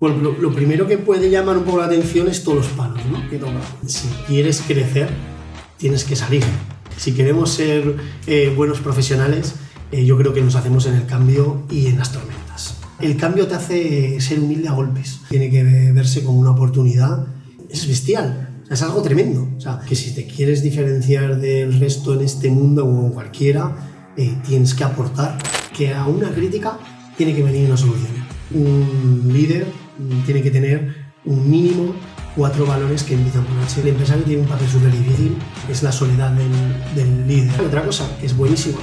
Bueno, lo primero que puede llamar un poco la atención es todos los palos, ¿no? Que toca. Si quieres crecer, tienes que salir. Si queremos ser buenos profesionales, yo creo que nos hacemos en el cambio y en las tormentas. El cambio te hace ser humilde a golpes. Tiene que verse como una oportunidad. Es bestial. O sea, es algo tremendo. O sea, que si te quieres diferenciar del resto en este mundo o en cualquiera, tienes que aportar. Que a una crítica tiene que venir una solución. Un líder tiene que tener un mínimo 4 valores que empiezan por H. El empresario tiene un papel súper difícil, es la soledad del líder. Otra cosa que es buenísima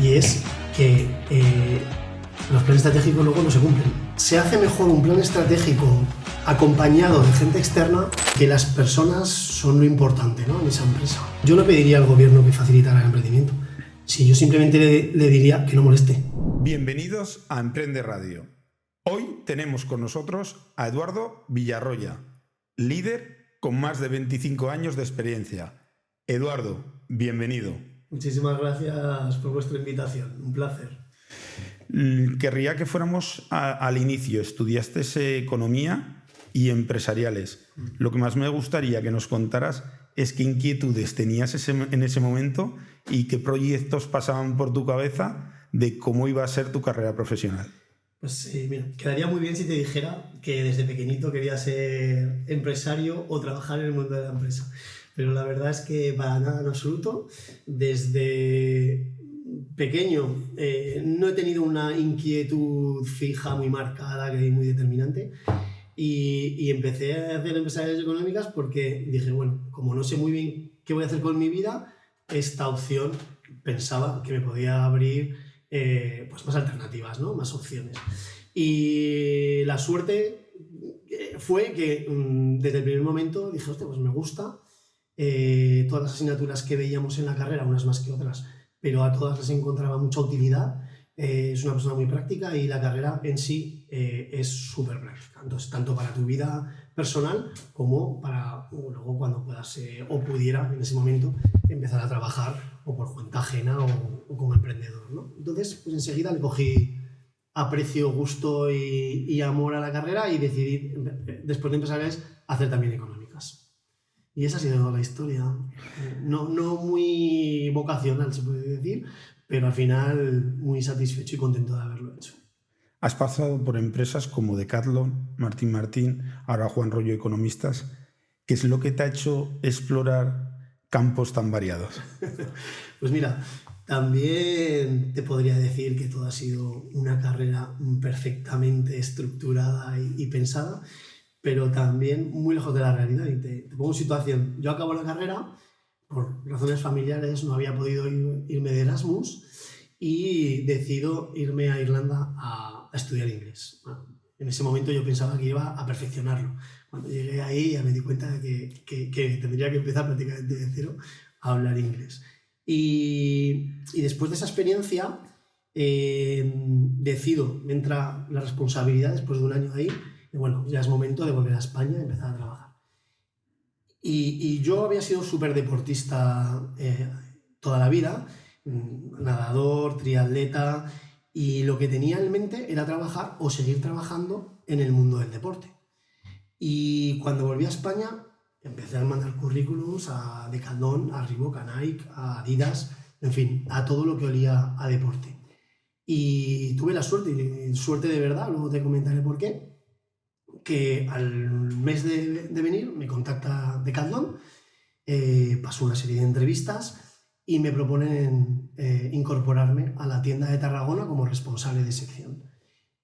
y es que los planes estratégicos luego no se cumplen. Se hace mejor un plan estratégico acompañado de gente externa, que las personas son lo importante, ¿no?, en esa empresa. Yo no pediría al gobierno que facilitara el emprendimiento. Sí, yo simplemente le diría que no moleste. Bienvenidos a Emprende Radio. Hoy tenemos con nosotros a Eduardo Villarroya, líder con más de 25 años de experiencia. Eduardo, bienvenido. Muchísimas gracias por vuestra invitación, un placer. Querría que fuéramos al inicio. Estudiaste economía y empresariales. Lo que más me gustaría que nos contaras es qué inquietudes tenías en ese momento y qué proyectos pasaban por tu cabeza de cómo iba a ser tu carrera profesional. Pues mira, quedaría muy bien si te dijera que desde pequeñito quería ser empresario o trabajar en el mundo de la empresa. Pero la verdad es que para nada en absoluto. Desde pequeño no he tenido una inquietud fija, muy marcada, que muy determinante. Y empecé a hacer empresariales económicas porque dije, bueno, como no sé muy bien qué voy a hacer con mi vida, esta opción pensaba que me podía abrir pues más alternativas, ¿no?, más opciones. Y la suerte fue que desde el primer momento dije, hostia, pues me gusta. Todas las asignaturas que veíamos en la carrera, unas más que otras, pero a todas les encontraba mucha utilidad. Es una persona muy práctica y la carrera en sí es súper práctica. Entonces, tanto para tu vida personal como para luego cuando puedas o pudiera en ese momento empezar a trabajar o por cuenta ajena o como emprendedor, ¿no? Entonces, pues enseguida le cogí aprecio, gusto y amor a la carrera y decidí, después de empresariales, hacer también económicas. Y esa ha sido la historia. No muy vocacional, se puede decir, pero al final muy satisfecho y contento de haberlo hecho. Has pasado por empresas como Decathlon, Martín Martín, ahora Juan Rollo Economistas. ¿Qué es lo que te ha hecho explorar campos tan variados? Pues mira, también te podría decir que todo ha sido una carrera perfectamente estructurada y pensada, pero también muy lejos de la realidad. Y te pongo en situación. Yo acabo la carrera, por razones familiares no había podido irme de Erasmus y decido irme a Irlanda a estudiar inglés. Bueno, en ese momento yo pensaba que iba a perfeccionarlo. Cuando llegué ahí ya me di cuenta de que tendría que empezar prácticamente de cero a hablar inglés. Y después de esa experiencia decido, me entra la responsabilidad después de un año ahí, y bueno, ya es momento de volver a España y empezar a trabajar. Y yo había sido súper deportista toda la vida, nadador, triatleta, y lo que tenía en mente era trabajar o seguir trabajando en el mundo del deporte. Y cuando volví a España empecé a mandar currículums a Decathlon, a Reebok, a Nike, a Adidas, en fin, a todo lo que olía a deporte. Y tuve la suerte de verdad, luego te comentaré por qué, que al mes de venir me contacta Decathlon, paso una serie de entrevistas y me proponen incorporarme a la tienda de Tarragona como responsable de sección.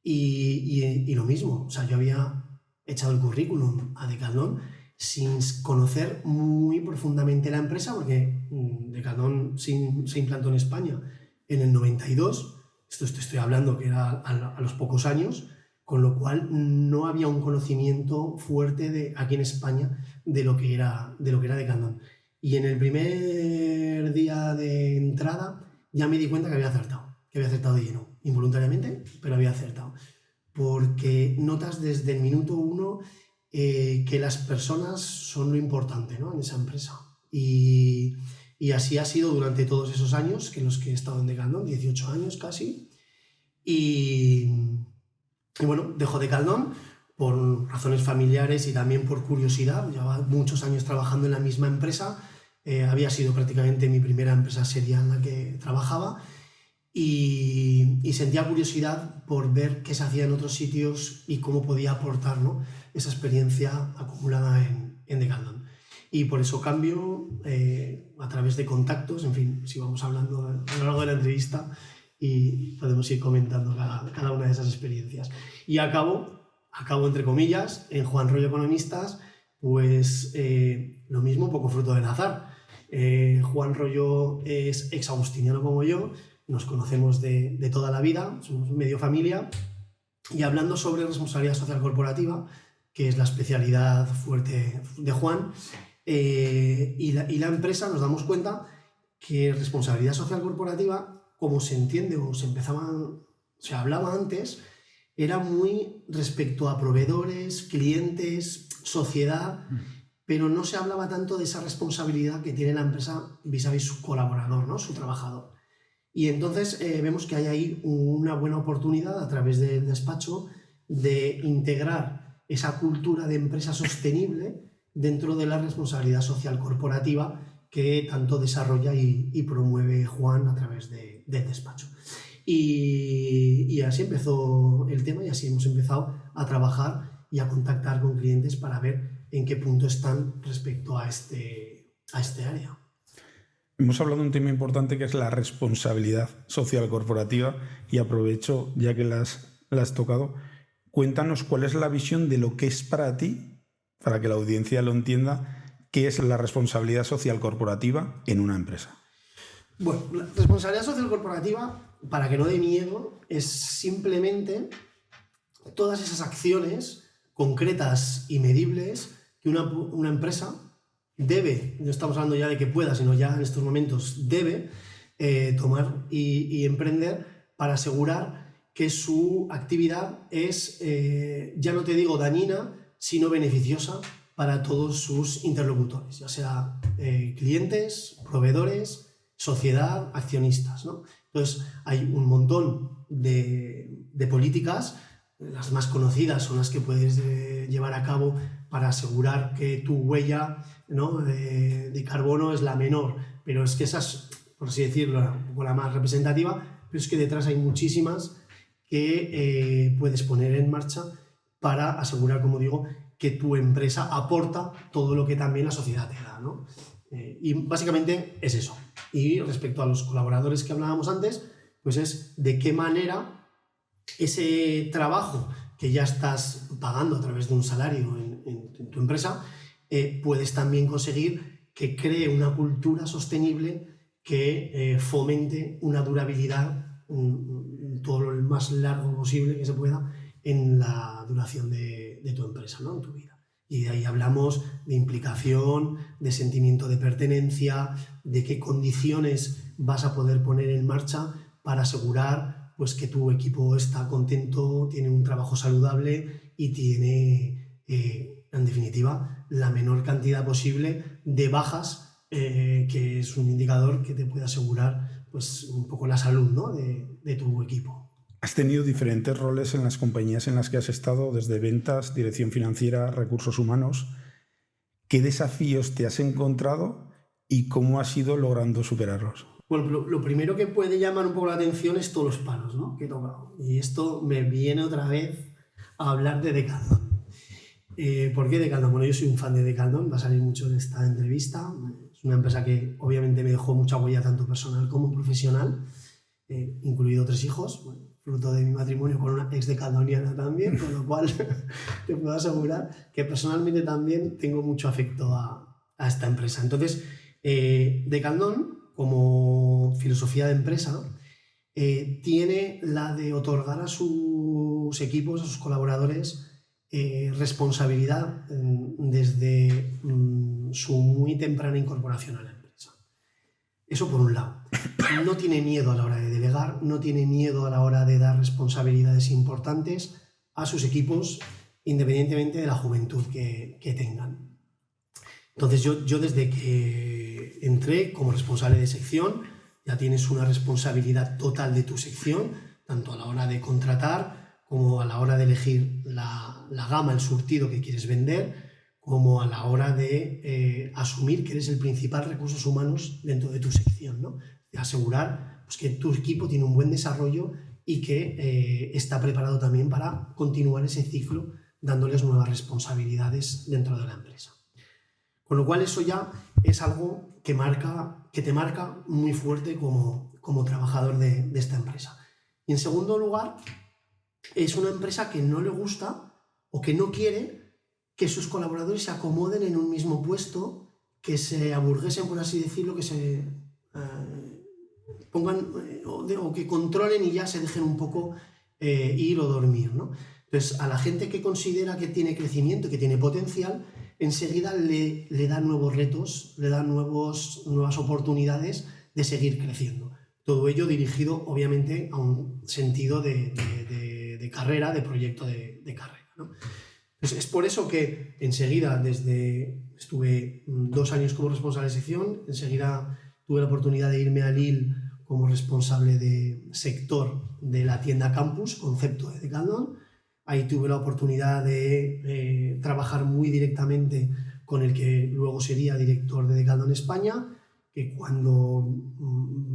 Y lo mismo, o sea, yo había echado el currículum a Decathlon sin conocer muy profundamente la empresa, porque Decathlon se implantó en España en el 92, esto te estoy hablando que era a los pocos años, con lo cual no había un conocimiento fuerte aquí en España de lo que era Decathlon. Y en el primer día de entrada ya me di cuenta que había acertado de lleno, involuntariamente, pero había acertado. Porque notas desde el minuto uno que las personas son lo importante, ¿no?, en esa empresa. Y así ha sido durante todos esos años que los que he estado en Decathlon, 18 años casi. Y bueno, dejo Decathlon por razones familiares y también por curiosidad. Llevaba muchos años trabajando en la misma empresa. Había sido prácticamente mi primera empresa seria en la que trabajaba y sentía curiosidad por ver qué se hacía en otros sitios y cómo podía aportar, ¿no?, esa experiencia acumulada en Decathlon. Y por eso cambio a través de contactos, en fin, si vamos hablando a lo largo de la entrevista y podemos ir comentando cada una de esas experiencias. Y acabo entre comillas, en Juan Rollo Economistas, pues lo mismo, poco fruto del azar. Juan Rollo es exagustiniano como yo, nos conocemos de toda la vida, somos medio familia, y hablando sobre responsabilidad social corporativa, que es la especialidad fuerte de Juan, y la empresa, nos damos cuenta que responsabilidad social corporativa, como se entiende o se hablaba antes, era muy respecto a proveedores, clientes, sociedad, pero no se hablaba tanto de esa responsabilidad que tiene la empresa vis-a-vis su colaborador, ¿no?, su trabajador. Y entonces vemos que hay ahí una buena oportunidad a través del despacho de integrar esa cultura de empresa sostenible dentro de la responsabilidad social corporativa que tanto desarrolla y promueve Juan a través del despacho. Y así empezó el tema y así hemos empezado a trabajar y a contactar con clientes para ver en qué punto están respecto a este área. Hemos hablado de un tema importante que es la responsabilidad social corporativa y aprovecho, ya que la has tocado, cuéntanos cuál es la visión de lo que es para ti, para que la audiencia lo entienda, qué es la responsabilidad social corporativa en una empresa. Bueno, la responsabilidad social corporativa, para que no dé miedo, es simplemente todas esas acciones concretas y medibles que una empresa debe, no estamos hablando ya de que pueda, sino ya en estos momentos debe tomar y emprender para asegurar que su actividad es, ya no te digo dañina, sino beneficiosa para todos sus interlocutores, ya sea clientes, proveedores, sociedad, accionistas, ¿no? Entonces hay un montón de políticas, las más conocidas son las que puedes llevar a cabo para asegurar que tu huella, ¿no?, de carbono es la menor, pero es que esa es, por así decirlo, un poco la más representativa, pero es que detrás hay muchísimas que puedes poner en marcha para asegurar, como digo, que tu empresa aporta todo lo que también la sociedad te da, ¿no? Y básicamente es eso. Y respecto a los colaboradores que hablábamos antes, pues es de qué manera ese trabajo que ya estás pagando a través de un salario en tu empresa, puedes también conseguir que cree una cultura sostenible que fomente una durabilidad todo lo más largo posible que se pueda en la duración de tu empresa, ¿no?, en tu vida. Y de ahí hablamos de implicación, de sentimiento de pertenencia, de qué condiciones vas a poder poner en marcha para asegurar, pues, que tu equipo está contento, tiene un trabajo saludable y tiene, en definitiva, la menor cantidad posible de bajas, que es un indicador que te puede asegurar, pues, un poco la salud, ¿no?, de tu equipo. Has tenido diferentes roles en las compañías en las que has estado, desde ventas, dirección financiera, recursos humanos. ¿Qué desafíos te has encontrado y cómo has ido logrando superarlos? Bueno, lo primero que puede llamar un poco la atención es todos los palos, ¿no?, que he tocado. Y esto me viene otra vez a hablar de Decathlon. ¿Por qué Decathlon? Bueno, yo soy un fan de Decathlon, va a salir mucho de esta entrevista. Es una empresa que obviamente me dejó mucha huella tanto personal como profesional, incluido 3 hijos, bueno, fruto de mi matrimonio con una ex decathloniana también, con lo cual te puedo asegurar que personalmente también tengo mucho afecto a esta empresa. Entonces, Decathlon, como filosofía de empresa, tiene la de otorgar a sus equipos, a sus colaboradores, responsabilidad desde su muy temprana incorporación a la empresa. Eso por un lado. No tiene miedo a la hora de delegar, no tiene miedo a la hora de dar responsabilidades importantes a sus equipos, independientemente de la juventud que tengan. Entonces yo desde que entré como responsable de sección, ya tienes una responsabilidad total de tu sección, tanto a la hora de contratar como a la hora de elegir la gama, el surtido que quieres vender, como a la hora de asumir que eres el principal recursos humanos dentro de tu sección, ¿no? De asegurar pues, que tu equipo tiene un buen desarrollo y que está preparado también para continuar ese ciclo dándoles nuevas responsabilidades dentro de la empresa. Con lo cual eso ya es algo que te marca muy fuerte como trabajador de esta empresa. Y en segundo lugar, es una empresa que no le gusta o que no quiere que sus colaboradores se acomoden en un mismo puesto, que se aburguesen, por así decirlo, que se pongan o que controlen y ya se dejen un poco ir o dormir, ¿no? Entonces, a la gente que considera que tiene crecimiento, que tiene potencial, enseguida le da nuevos retos, le da nuevas oportunidades de seguir creciendo. Todo ello dirigido, obviamente, a un sentido de carrera, de proyecto de carrera, ¿no? Pues es por eso que enseguida, estuve 2 años como responsable de sección, enseguida tuve la oportunidad de irme a Lille como responsable de sector de la tienda Campus, concepto de Decathlon. Ahí tuve la oportunidad de trabajar muy directamente con el que luego sería director de Decathlon España, que cuando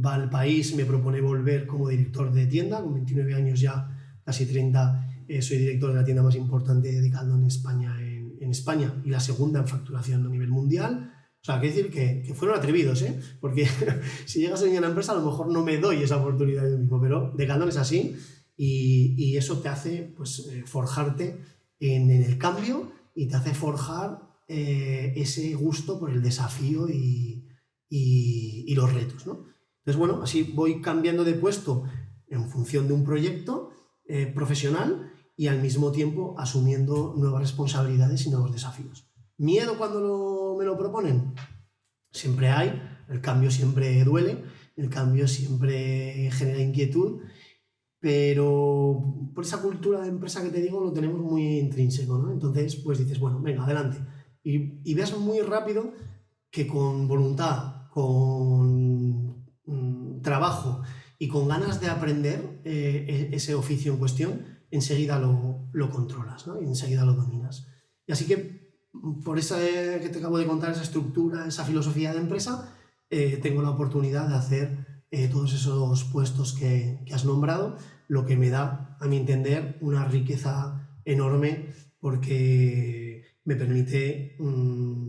va al país me propone volver como director de tienda, con 29 años ya, casi 30, soy director de la tienda más importante de Decathlon en España, en España, y la segunda en facturación a nivel mundial. O sea, hay que decir que fueron atrevidos, ¿eh? Porque si llegas a una empresa a lo mejor no me doy esa oportunidad yo mismo, pero Decathlon es así y eso te hace pues, forjarte en el cambio y te hace forjar ese gusto por el desafío y los retos, ¿no? Entonces, bueno, así voy cambiando de puesto en función de un proyecto profesional y al mismo tiempo asumiendo nuevas responsabilidades y nuevos desafíos. ¿Miedo cuando me lo proponen? Siempre hay, el cambio siempre duele, el cambio siempre genera inquietud, pero por esa cultura de empresa que te digo lo tenemos muy intrínseco, ¿no? Entonces, pues dices, bueno, venga, adelante. Y ves muy rápido que con voluntad, con trabajo y con ganas de aprender ese oficio en cuestión, enseguida lo controlas, ¿no? Y enseguida lo dominas. Y así que por esa que te acabo de contar, esa estructura, esa filosofía de empresa, tengo la oportunidad de hacer todos esos puestos que has nombrado, lo que me da, a mi entender, una riqueza enorme porque me permite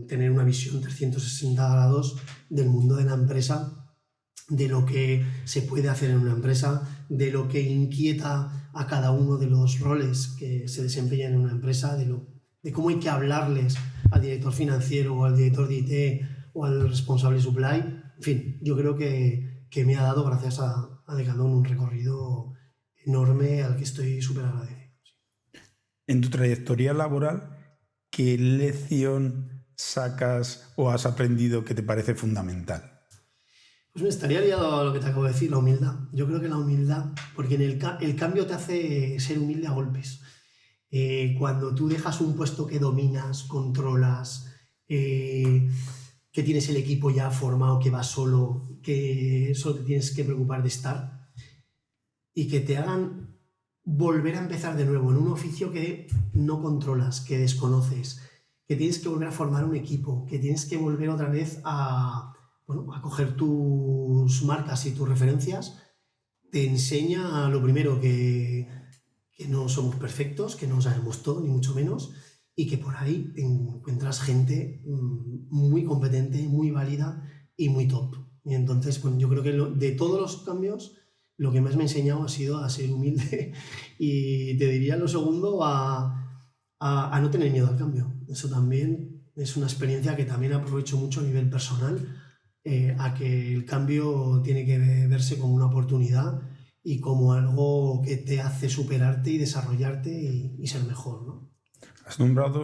tener una visión 360 grados del mundo de la empresa, de lo que se puede hacer en una empresa, de lo que inquieta a cada uno de los roles que se desempeñan en una empresa, de cómo hay que hablarles al director financiero o al director de IT o al responsable supply. En fin, yo creo que me ha dado, gracias a Decathlon, un recorrido enorme al que estoy súper agradecido. En tu trayectoria laboral, ¿qué lección sacas o has aprendido que te parece fundamental? Pues me estaría liado a lo que te acabo de decir, la humildad. Yo creo que la humildad, porque el cambio te hace ser humilde a golpes. Cuando tú dejas un puesto que dominas, controlas, que tienes el equipo ya formado, que vas solo, que solo te tienes que preocupar de estar, y que te hagan volver a empezar de nuevo en un oficio que no controlas, que desconoces, que tienes que volver a formar un equipo, que tienes que volver otra vez a coger tus marcas y tus referencias, te enseña lo primero que no somos perfectos, que no sabemos todo, ni mucho menos, y que por ahí encuentras gente muy competente, muy válida y muy top. Y entonces, bueno, yo creo que de todos los cambios, lo que más me ha enseñado ha sido a ser humilde y te diría lo segundo, a no tener miedo al cambio. Eso también es una experiencia que también aprovecho mucho a nivel personal, a que el cambio tiene que verse como una oportunidad y como algo que te hace superarte y desarrollarte y ser mejor, ¿no? Has nombrado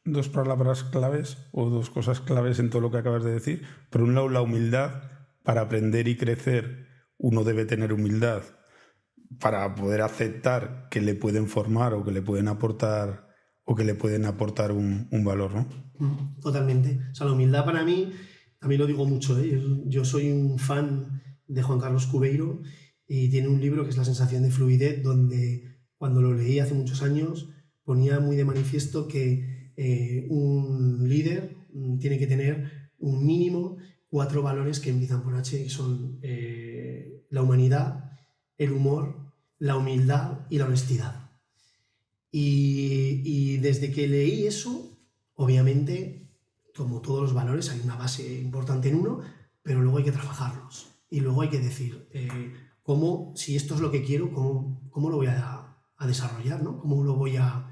dos palabras claves o dos cosas claves en todo lo que acabas de decir. Por un lado, la humildad. Para aprender y crecer, uno debe tener humildad para poder aceptar que le pueden formar o que le pueden aportar un valor, ¿no? Totalmente. O sea, la humildad para mí, también lo digo mucho, ¿eh? Yo soy un fan de Juan Carlos Cubeiro y tiene un libro que es La sensación de fluidez, donde cuando lo leí hace muchos años, ponía muy de manifiesto que un líder tiene que tener un mínimo 4 valores que empiezan por H, que son la humanidad, el humor, la humildad y la honestidad. Y desde que leí eso, obviamente, como todos los valores, hay una base importante en uno, pero luego hay que trabajarlos. Y luego hay que decir, si esto es lo que quiero, ¿cómo lo voy a desarrollar? ¿No? ¿Cómo lo voy a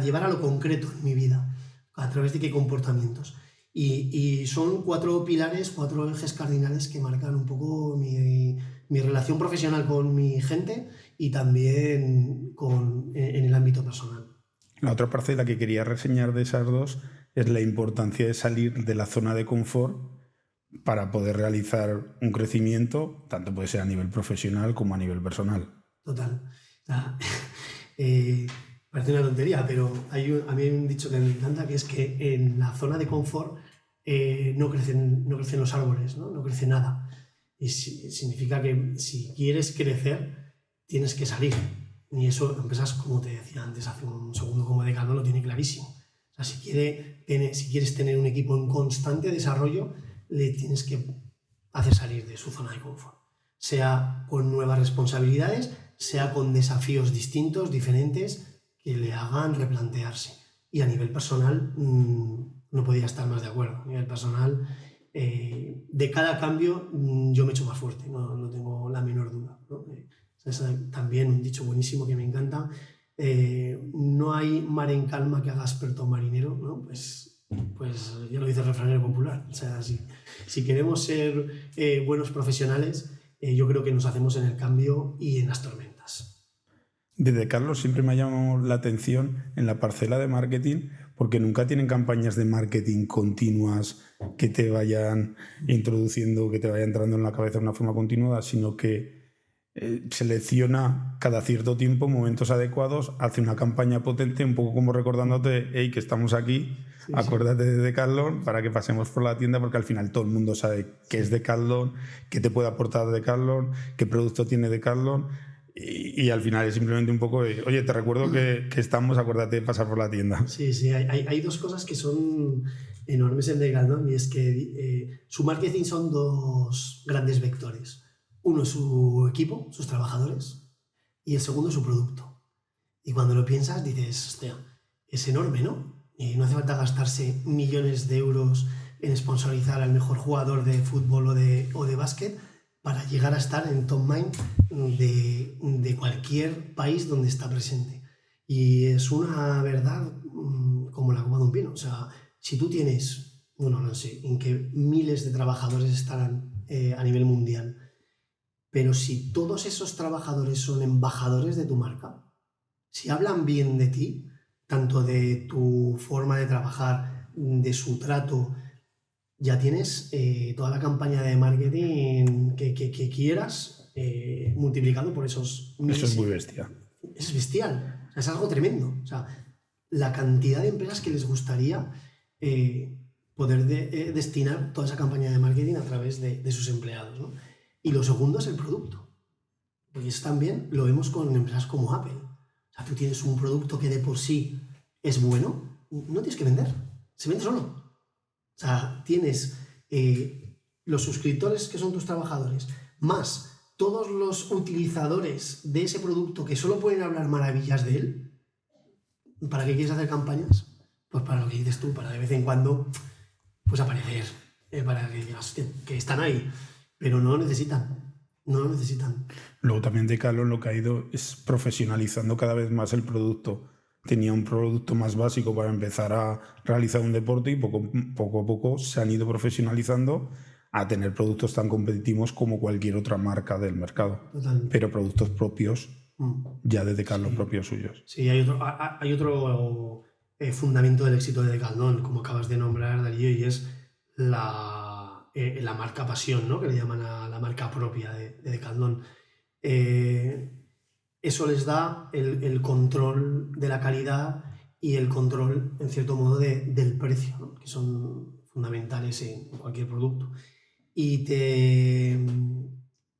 llevar a lo concreto en mi vida? ¿A través de qué comportamientos? Y son 4 pilares, 4 ejes cardinales que marcan un poco mi relación profesional con mi gente y también en el ámbito personal. La otra parcela que quería reseñar de esas dos es la importancia de salir de la zona de confort para poder realizar un crecimiento, tanto puede ser a nivel profesional como a nivel personal. Total. Parece una tontería, pero a mí hay un dicho que me encanta, que es que en la zona de confort no crecen los árboles, no crece nada. Y significa que si quieres crecer, tienes que salir. Y eso empresas, como te decía antes, hace un segundo, como Decathlon, lo tiene clarísimo. O sea, si quieres tener un equipo en constante desarrollo, le tienes que hacer salir de su zona de confort. Sea con nuevas responsabilidades, sea con desafíos distintos, diferentes, que le hagan replantearse. Y a nivel personal, no podía estar más de acuerdo. A nivel personal, de cada cambio, yo me echo más fuerte, no tengo la menor duda, ¿no? Es también un dicho buenísimo que me encanta. No hay mar en calma que haga experto marinero, ¿no? Pues ya lo dice el refranero popular. O sea, si queremos ser buenos profesionales, yo creo que nos hacemos en el cambio y en las tormentas. Desde Carlos siempre me ha llamado la atención en la parcela de marketing, porque nunca tienen campañas de marketing continuas que te vayan introduciendo, que te vaya entrando en la cabeza de una forma continuada, sino que selecciona cada cierto tiempo momentos adecuados, hace una campaña potente, un poco como recordándote, hey, que estamos aquí, sí, acuérdate de Decathlon para que pasemos por la tienda, porque al final todo el mundo sabe qué es Decathlon, qué te puede aportar Decathlon, qué producto tiene Decathlon, y al final es simplemente un poco de, oye, te recuerdo que estamos, acuérdate de pasar por la tienda. Sí, hay 2 cosas que son enormes en Decathlon, y es que su marketing son 2 grandes vectores. Uno es su equipo, sus trabajadores, y el segundo es su producto. Y cuando lo piensas dices, hostia, es enorme, ¿no? Y no hace falta gastarse millones de euros en sponsorizar al mejor jugador de fútbol o de básquet para llegar a estar en top mind de cualquier país donde está presente. Y es una verdad como la copa de un pino. O sea, si tú tienes, no sé, en qué miles de trabajadores estarán a nivel mundial, pero si todos esos trabajadores son embajadores de tu marca, si hablan bien de ti, tanto de tu forma de trabajar, de su trato, ya tienes toda la campaña de marketing que quieras multiplicado por esos miles. Eso es muy bestia. Es bestial, o sea, es algo tremendo. O sea, la cantidad de empresas que les gustaría poder destinar toda esa campaña de marketing a través de sus empleados, ¿no? Y lo segundo es el producto, porque eso también lo vemos con empresas como Apple. O sea, tú tienes un producto que de por sí es bueno, no tienes que vender, se vende solo. O sea, tienes los suscriptores que son tus trabajadores, más todos los utilizadores de ese producto que solo pueden hablar maravillas de él. ¿Para qué quieres hacer campañas? Pues para lo que dices tú, para de vez en cuando pues aparecer, para que digas que están ahí, pero no lo necesitan. Luego también Decathlon lo que ha ido es profesionalizando cada vez más el producto. Tenía un producto más básico para empezar a realizar un deporte y poco a poco se han ido profesionalizando a tener productos tan competitivos como cualquier otra marca del mercado. Totalmente. Pero productos propios, ya de Decathlon, Sí. Propios suyos. Sí, hay otro fundamento del éxito de Decathlon, como acabas de nombrar, Darío, y es la marca pasión, ¿no? Que le llaman a la marca propia de Decathlon. Eso les da el control de la calidad y el control, en cierto modo, del precio, ¿no? Que son fundamentales en cualquier producto. Y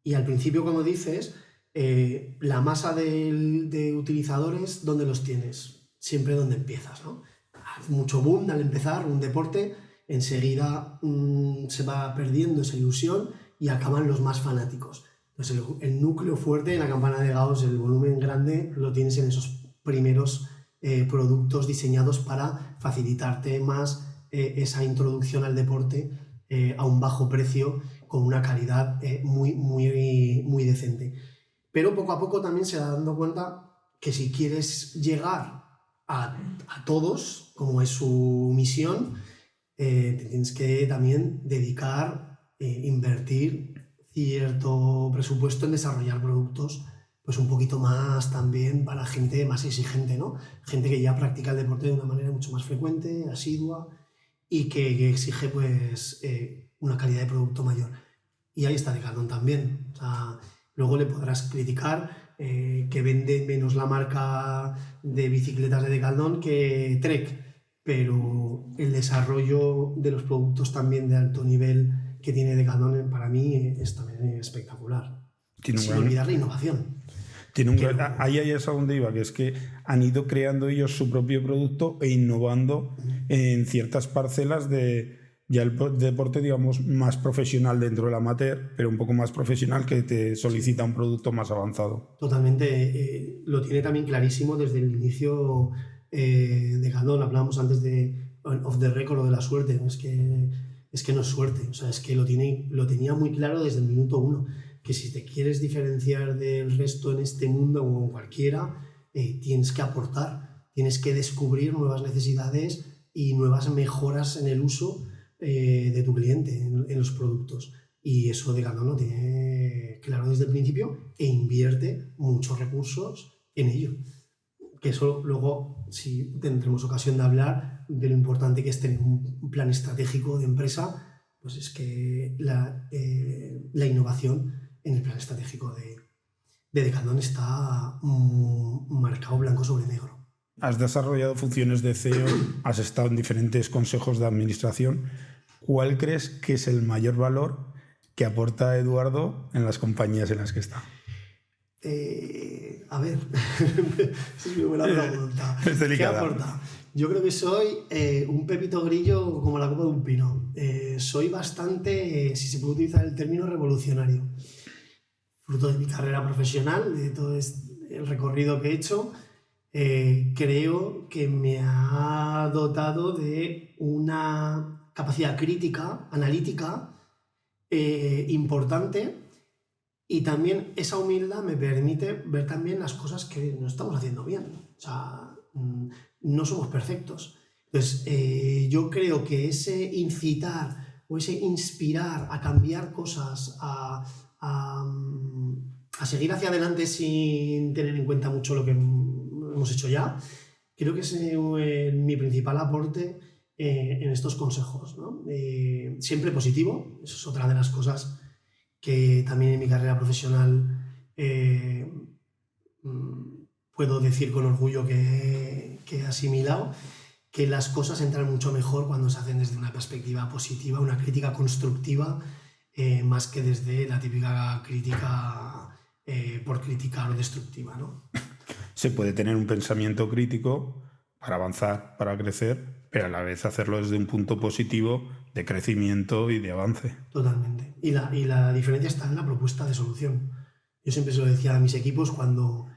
Y al principio, como dices, la masa de utilizadores, ¿dónde los tienes? Siempre donde empiezas, ¿no? Mucho boom al empezar un deporte, enseguida se va perdiendo esa ilusión y acaban los más fanáticos. Entonces el núcleo fuerte en la campana de Gauss, el volumen grande, lo tienes en esos primeros productos diseñados para facilitarte más esa introducción al deporte a un bajo precio con una calidad muy decente. Pero poco a poco también se va dando cuenta que si quieres llegar a todos, como es su misión, te tienes que también dedicar, invertir cierto presupuesto en desarrollar productos pues un poquito más también para gente más exigente, ¿no? Gente que ya practica el deporte de una manera mucho más frecuente, asidua y que exige pues una calidad de producto mayor. Y ahí está Decathlon también. O sea, luego le podrás criticar que vende menos la marca de bicicletas de Decathlon que Trek, pero el desarrollo de los productos también de alto nivel que tiene Decathlon para mí es también espectacular. Sin olvidar la innovación. Ahí es a donde iba, que es que han ido creando ellos su propio producto e innovando en ciertas parcelas de ya el deporte, digamos, más profesional dentro del amateur, pero un poco más profesional que te solicita un producto más avanzado. Totalmente. Lo tiene también clarísimo desde el inicio de Galdón. Hablábamos antes de off the record o de la suerte. Es que no es suerte. O sea, es que lo tenía muy claro desde el minuto 1. Que si te quieres diferenciar del resto en este mundo o en cualquiera, tienes que aportar, tienes que descubrir nuevas necesidades y nuevas mejoras en el uso de tu cliente, en los productos. Y eso Decathlon lo tiene claro desde el principio e invierte muchos recursos en ello. Que eso luego sí tendremos ocasión de hablar de lo importante que es tener un plan estratégico de empresa, pues es que la innovación en el plan estratégico de Decathlon está marcado blanco sobre negro. Has desarrollado funciones de CEO, has estado en diferentes consejos de administración. ¿Cuál crees que es el mayor valor que aporta Eduardo en las compañías en las que está? A ver, esa es muy buena pregunta. Es delicada. ¿Qué aporta? Yo creo que soy un pepito grillo como la copa de un pino. Soy bastante, si se puede utilizar el término, revolucionario. Fruto de mi carrera profesional, de todo el recorrido que he hecho, creo que me ha dotado de una capacidad crítica, analítica, importante, y también esa humildad me permite ver también las cosas que no estamos haciendo bien. O sea, no somos perfectos. Entonces, yo creo que ese incitar o ese inspirar a cambiar cosas, a seguir hacia adelante sin tener en cuenta mucho lo que hemos hecho ya, creo que es mi principal aporte en estos consejos, ¿no? Siempre positivo, eso es otra de las cosas que también en mi carrera profesional puedo decir con orgullo que he asimilado, que las cosas entran mucho mejor cuando se hacen desde una perspectiva positiva, una crítica constructiva, más que desde la típica crítica por criticar o destructiva, ¿no? Se puede tener un pensamiento crítico para avanzar, para crecer, pero a la vez hacerlo desde un punto positivo de crecimiento y de avance. Totalmente. Y la diferencia está en la propuesta de solución. Yo siempre se lo decía a mis equipos cuando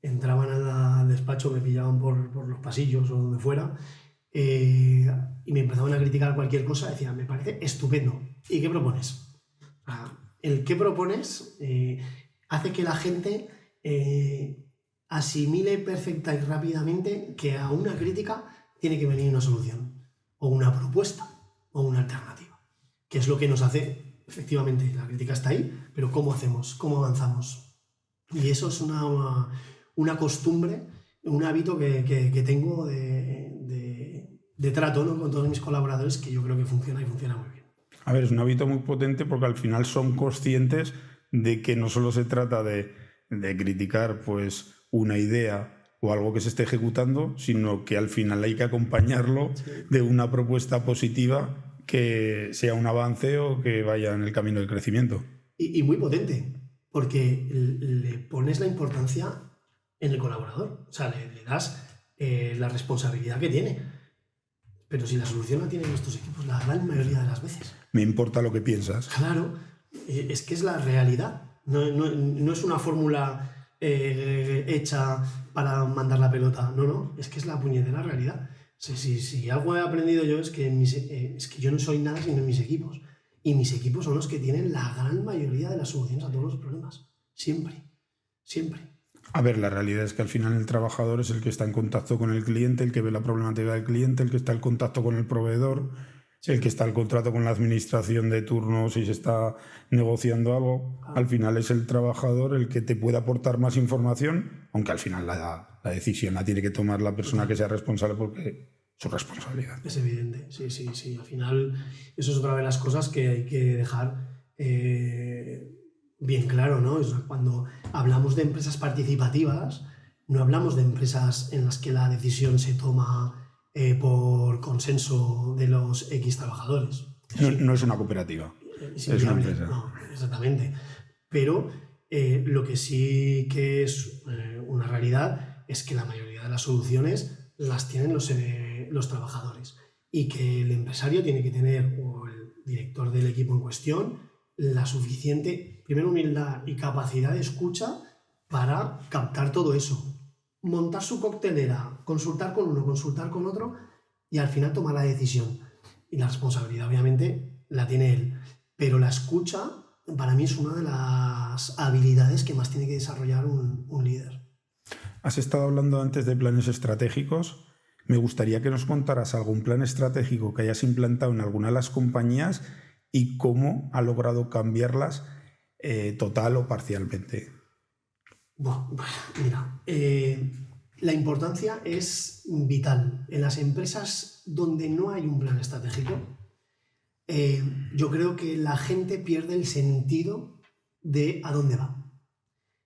entraban al despacho, me pillaban por los pasillos o donde fuera, y me empezaban a criticar cualquier cosa, decían, me parece estupendo. ¿Y qué propones? El qué propones hace que la gente asimile perfecta y rápidamente que a una crítica tiene que venir una solución, o una propuesta, o una alternativa. Que es lo que nos hace, efectivamente, la crítica está ahí, pero ¿cómo hacemos? ¿Cómo avanzamos? Y eso es una costumbre, un hábito que tengo de trato, ¿no?, con todos mis colaboradores, que yo creo que funciona y funciona muy bien. A ver, es un hábito muy potente porque al final son conscientes de que no solo se trata de criticar pues una idea o algo que se esté ejecutando, sino que al final hay que acompañarlo de una propuesta positiva que sea un avance o que vaya en el camino del crecimiento. y muy potente, porque le pones la importancia en el colaborador, o sea, le das la responsabilidad que tiene. Pero si la solución la tienen nuestros equipos la gran mayoría de las veces. Me importa lo que piensas. Claro, es que es la realidad, no es una fórmula hecha para mandar la pelota, no, es que es la puñetera realidad. Si algo he aprendido yo es que yo no soy nada sino mis equipos. Y mis equipos son los que tienen la gran mayoría de las soluciones a todos los problemas. Siempre, siempre. A ver, la realidad es que al final el trabajador es el que está en contacto con el cliente, el que ve la problemática del cliente, el que está en contacto con el proveedor, el que está en contrato con la administración de turno si se está negociando algo. Al final es el trabajador el que te puede aportar más información, aunque al final la decisión la tiene que tomar la persona que sea responsable porque es su responsabilidad. Es evidente, sí. Al final eso es otra de las cosas que hay que dejar bien claro, ¿no? O sea, cuando hablamos de empresas participativas, no hablamos de empresas en las que la decisión se toma por consenso de los X trabajadores. No es una cooperativa, es una empresa. No, exactamente. Pero lo que sí que es una realidad es que la mayoría de las soluciones las tienen los trabajadores y que el empresario tiene que tener, o el director del equipo en cuestión, la suficiente, primero, humildad y capacidad de escucha para captar todo eso. Montar su coctelera, consultar con uno, consultar con otro y al final tomar la decisión. Y la responsabilidad, obviamente, la tiene él. Pero la escucha, para mí, es una de las habilidades que más tiene que desarrollar un líder. Has estado hablando antes de planes estratégicos. Me gustaría que nos contaras algún plan estratégico que hayas implantado en alguna de las compañías y cómo ha logrado cambiarlas total o parcialmente. Bueno, mira, la importancia es vital. En las empresas donde no hay un plan estratégico, yo creo que la gente pierde el sentido de a dónde va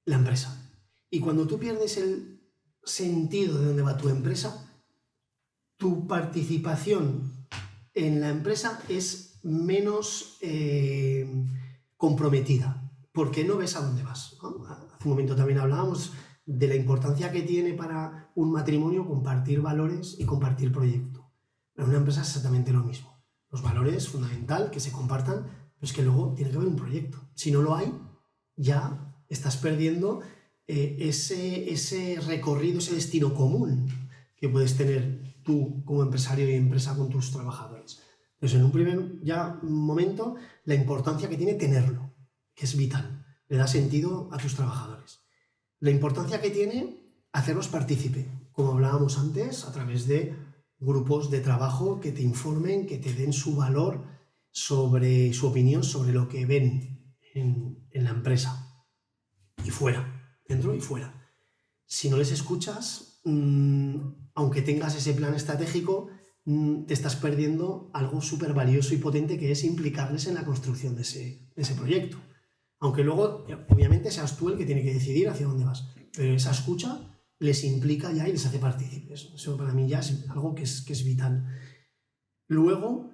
la empresa. Y cuando tú pierdes el sentido de dónde va tu empresa, tu participación en la empresa es menos comprometida, porque no ves a dónde vas, ¿no? Hace un momento también hablábamos de la importancia que tiene para un matrimonio compartir valores y compartir proyecto. En una empresa es exactamente lo mismo. Los valores es fundamental que se compartan, pero es que luego tiene que haber un proyecto. Si no lo hay, ya estás perdiendo ese recorrido, ese destino común que puedes tener tú como empresario y empresa con tus trabajadores. Entonces, en un primer momento, la importancia que tiene tenerlo, que es vital, le da sentido a tus trabajadores. La importancia que tiene hacerlos partícipe, como hablábamos antes, a través de grupos de trabajo que te informen, que te den su valor sobre su opinión sobre lo que ven en la empresa y fuera, dentro y fuera. Si no les escuchas, aunque tengas ese plan estratégico, te estás perdiendo algo súper valioso y potente, que es implicarles en la construcción de ese proyecto. Aunque luego, obviamente, seas tú el que tiene que decidir hacia dónde vas. Pero esa escucha les implica ya y les hace partícipes. Eso para mí ya es algo que es vital. Luego,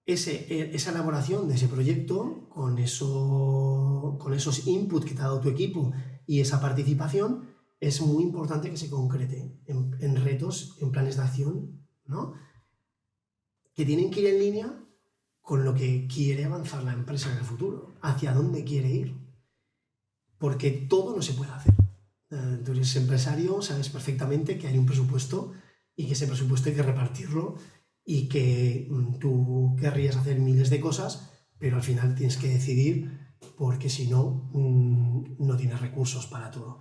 esa elaboración de ese proyecto, con esos inputs que te ha dado tu equipo y esa participación, es muy importante que se concrete en retos, en planes de acción, ¿no? Que tienen que ir en línea con lo que quiere avanzar la empresa en el futuro, hacia dónde quiere ir. Porque todo no se puede hacer. Tú eres empresario, sabes perfectamente que hay un presupuesto y que ese presupuesto hay que repartirlo y que tú querrías hacer miles de cosas, pero al final tienes que decidir, porque si no, no tienes recursos para todo.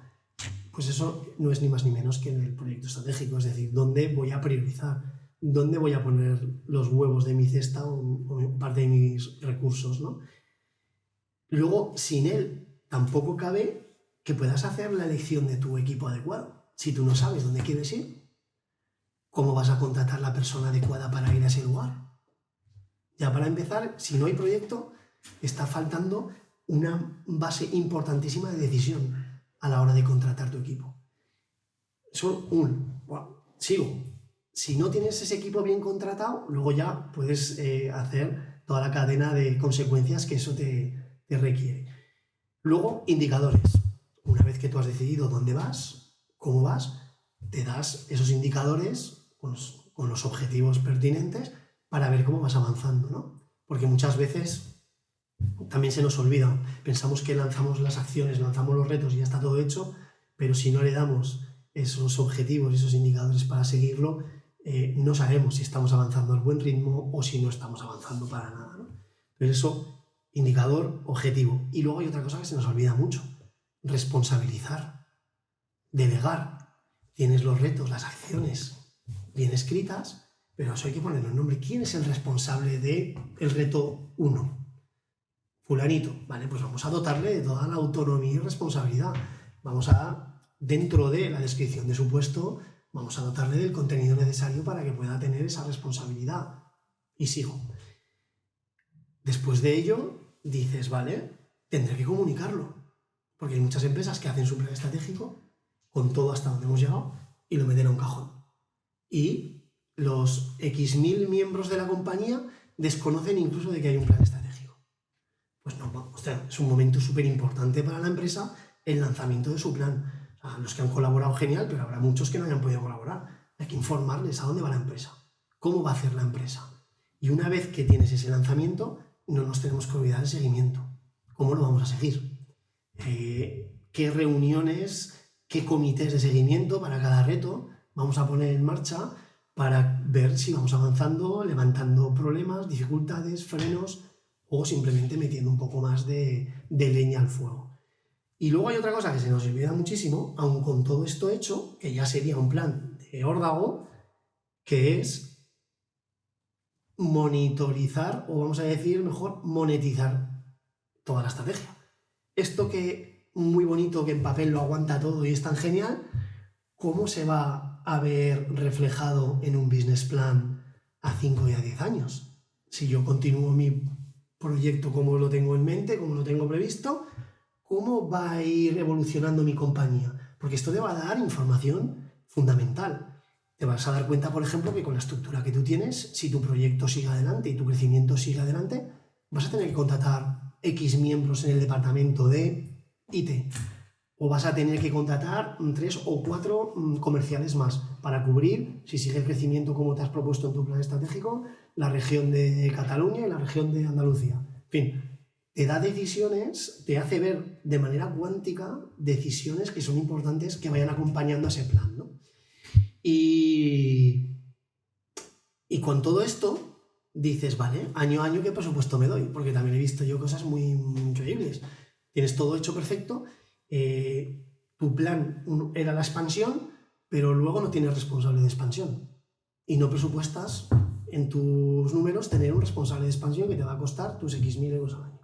Pues eso no es ni más ni menos que el proyecto estratégico, es decir, ¿dónde voy a priorizar? ¿Dónde voy a poner los huevos de mi cesta o parte de mis recursos, ¿no? Luego, sin él, tampoco cabe que puedas hacer la elección de tu equipo adecuado. Si tú no sabes dónde quieres ir, ¿cómo vas a contratar la persona adecuada para ir a ese lugar? Ya para empezar, si no hay proyecto, está faltando una base importantísima de decisión a la hora de contratar tu equipo. Sigo. Si no tienes ese equipo bien contratado, luego ya puedes hacer toda la cadena de consecuencias que eso te requiere. Luego, indicadores. Una vez que tú has decidido dónde vas, cómo vas, te das esos indicadores con los objetivos pertinentes para ver cómo vas avanzando, ¿no? Porque muchas veces también se nos olvida. Pensamos que lanzamos las acciones, lanzamos los retos y ya está todo hecho, pero si no le damos esos objetivos, esos indicadores para seguirlo, no sabemos si estamos avanzando al buen ritmo o si no estamos avanzando para nada, ¿no? Entonces eso, indicador, objetivo. Y luego hay otra cosa que se nos olvida mucho: responsabilizar, delegar. Tienes los retos, las acciones bien escritas, pero eso hay que ponerle un nombre. ¿Quién es el responsable del reto 1? Fulanito. Vale, pues vamos a dotarle de toda la autonomía y responsabilidad. Vamos a, dentro de la descripción de su puesto, vamos a dotarle del contenido necesario para que pueda tener esa responsabilidad. Y sigo. Después de ello, dices, vale, tendré que comunicarlo. Porque hay muchas empresas que hacen su plan estratégico con todo hasta donde hemos llegado y lo meten a un cajón. Y los X mil miembros de la compañía desconocen incluso de que hay un plan estratégico. Pues no, o sea, es un momento súper importante para la empresa el lanzamiento de su plan. O sea, los que han colaborado, genial, pero habrá muchos que no hayan podido colaborar. Hay que informarles a dónde va la empresa, cómo va a hacer la empresa. Y una vez que tienes ese lanzamiento, no nos tenemos que olvidar el seguimiento. ¿Cómo lo vamos a seguir? ¿Qué reuniones, qué comités de seguimiento para cada reto vamos a poner en marcha para ver si vamos avanzando, levantando problemas, dificultades, frenos o simplemente metiendo un poco más de leña al fuego? Y luego hay otra cosa que se nos olvida muchísimo, aun con todo esto hecho, que ya sería un plan de órdago, que es monitorizar, o vamos a decir mejor, monetizar toda la estrategia. Esto que muy bonito, que en papel lo aguanta todo y es tan genial, ¿cómo se va a ver reflejado en un business plan a 5 y a 10 años? Si yo continúo mi proyecto como lo tengo en mente, como lo tengo previsto, ¿cómo va a ir evolucionando mi compañía? Porque esto te va a dar información fundamental. Te vas a dar cuenta, por ejemplo, que con la estructura que tú tienes, si tu proyecto sigue adelante y tu crecimiento sigue adelante, vas a tener que contratar X miembros en el departamento de IT, o vas a tener que contratar 3 o 4 comerciales más para cubrir, si sigue el crecimiento como te has propuesto en tu plan estratégico, la región de Cataluña y la región de Andalucía. En fin, te da decisiones, te hace ver de manera cuántica decisiones que son importantes que vayan acompañando a ese plan, ¿no? Y con todo esto dices, vale, año a año, ¿qué presupuesto me doy? Porque también he visto yo cosas muy increíbles. Tienes todo hecho perfecto, tu plan era la expansión, pero luego no tienes responsable de expansión. Y no presupuestas en tus números tener un responsable de expansión que te va a costar tus X mil euros al año.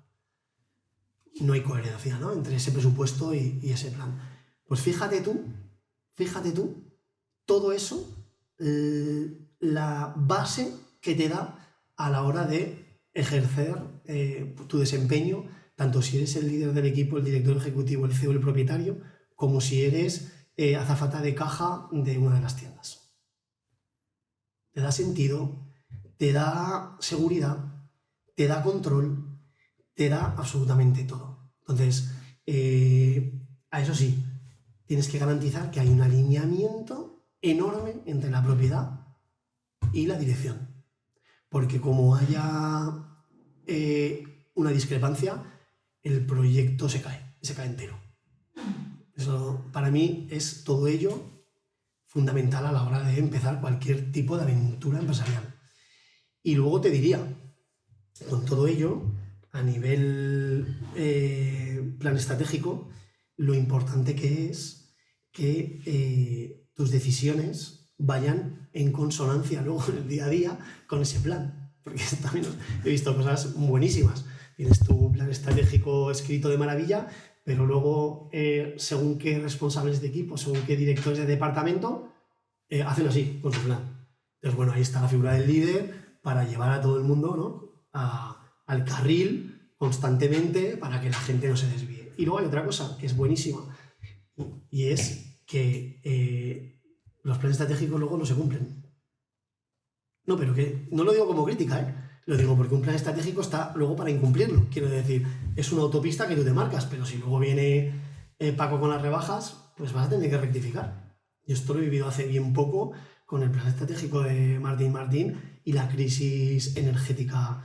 No hay coherencia, ¿no?, entre ese presupuesto y ese plan. Pues fíjate tú, todo eso, la base que te da a la hora de ejercer tu desempeño, tanto si eres el líder del equipo, el director ejecutivo, el CEO, el propietario, como si eres azafata de caja de una de las tiendas. Te da sentido, te da seguridad, te da control, te da absolutamente todo. Entonces, a eso sí, tienes que garantizar que hay un alineamiento enorme entre la propiedad y la dirección. Porque como haya una discrepancia, el proyecto se cae entero. Eso para mí es todo ello fundamental a la hora de empezar cualquier tipo de aventura empresarial. Y luego te diría, con todo ello, a nivel plan estratégico, lo importante que es que tus decisiones vayan en consonancia luego en el día a día con ese plan. Porque también he visto cosas buenísimas. Tienes tu plan estratégico escrito de maravilla, pero luego, según qué responsables de equipo, según qué directores de departamento, hacen así con su plan. Entonces, bueno, ahí está la figura del líder para llevar a todo el mundo, ¿no?, al carril constantemente para que la gente no se desvíe. Y luego hay otra cosa que es buenísima, y es que los planes estratégicos luego no se cumplen. No, pero que no lo digo como crítica, Lo digo porque un plan estratégico está luego para incumplirlo. Quiero decir, es una autopista que tú te marcas, pero si luego viene Paco con las rebajas, pues vas a tener que rectificar. Y esto lo he vivido hace bien poco con el plan estratégico de Martín Martín y la crisis energética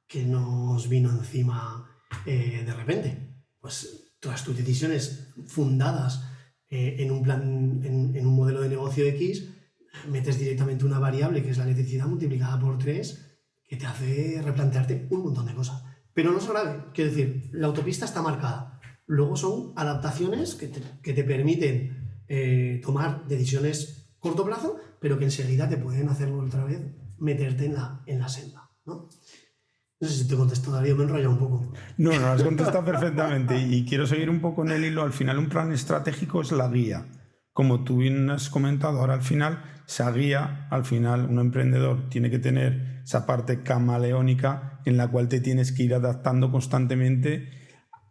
que nos vino encima de repente. Pues todas tus decisiones fundadas en un plan, en un modelo de negocio X, metes directamente una variable que es la electricidad multiplicada por 3, que te hace replantearte un montón de cosas. Pero no es grave, quiero decir, la autopista está marcada. Luego son adaptaciones que te permiten tomar decisiones corto plazo, pero que enseguida te pueden hacer otra vez meterte en la senda, ¿no? No sé si te contesto, Darío, me he enrollado un poco. No, has contestado perfectamente y quiero seguir un poco en el hilo. Al final un plan estratégico es la guía. Como tú bien has comentado, ahora al final, esa guía, al final un emprendedor tiene que tener esa parte camaleónica en la cual te tienes que ir adaptando constantemente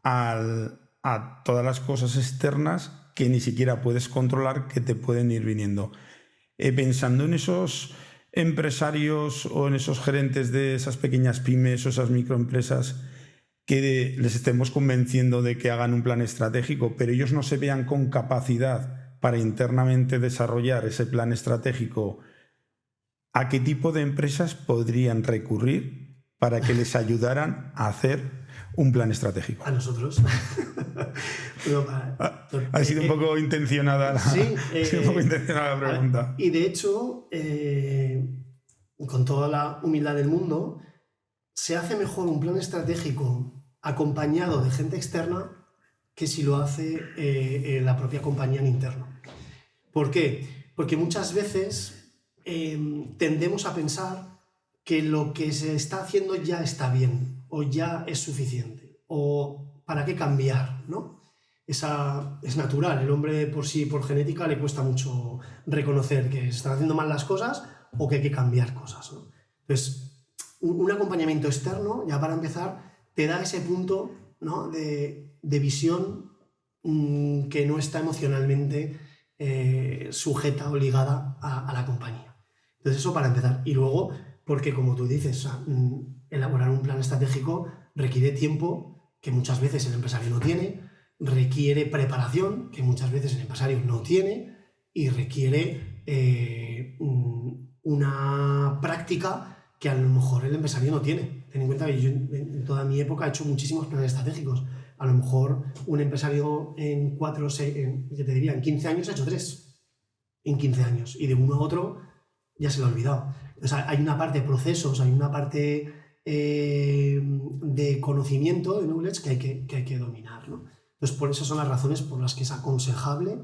a todas las cosas externas que ni siquiera puedes controlar, que te pueden ir viniendo. Pensando en esos empresarios o en esos gerentes de esas pequeñas pymes o esas microempresas que les estemos convenciendo de que hagan un plan estratégico, pero ellos no se vean con capacidad para internamente desarrollar ese plan estratégico, ¿a qué tipo de empresas podrían recurrir para que les ayudaran a hacer un plan estratégico? A nosotros. Ha sido un poco intencionada la pregunta. Y de hecho, con toda la humildad del mundo, se hace mejor un plan estratégico acompañado de gente externa que si lo hace la propia compañía en interno. ¿Por qué? Porque muchas veces tendemos a pensar que lo que se está haciendo ya está bien o ya es suficiente o para qué cambiar, ¿no? Esa es natural, el hombre por sí, por genética, le cuesta mucho reconocer que se están haciendo mal las cosas o que hay que cambiar cosas, ¿no? Entonces, un acompañamiento externo, ya para empezar, te da ese punto, ¿no?, de visión que no está emocionalmente sujeta o ligada a la compañía. Entonces, eso para empezar. Y luego, porque como tú dices, o sea, elaborar un plan estratégico requiere tiempo que muchas veces el empresario no tiene, requiere preparación que muchas veces el empresario no tiene y requiere una práctica que a lo mejor el empresario no tiene. Ten en cuenta que yo en toda mi época he hecho muchísimos planes estratégicos. A lo mejor un empresario en 4 o 6, yo te diría, en 15 años ha hecho 3. En 15 años. Y de uno a otro ya se lo ha olvidado. Entonces hay una parte de procesos, hay una parte de conocimiento, de knowledge, que hay que dominar, ¿no? Entonces, por eso son las razones por las que es aconsejable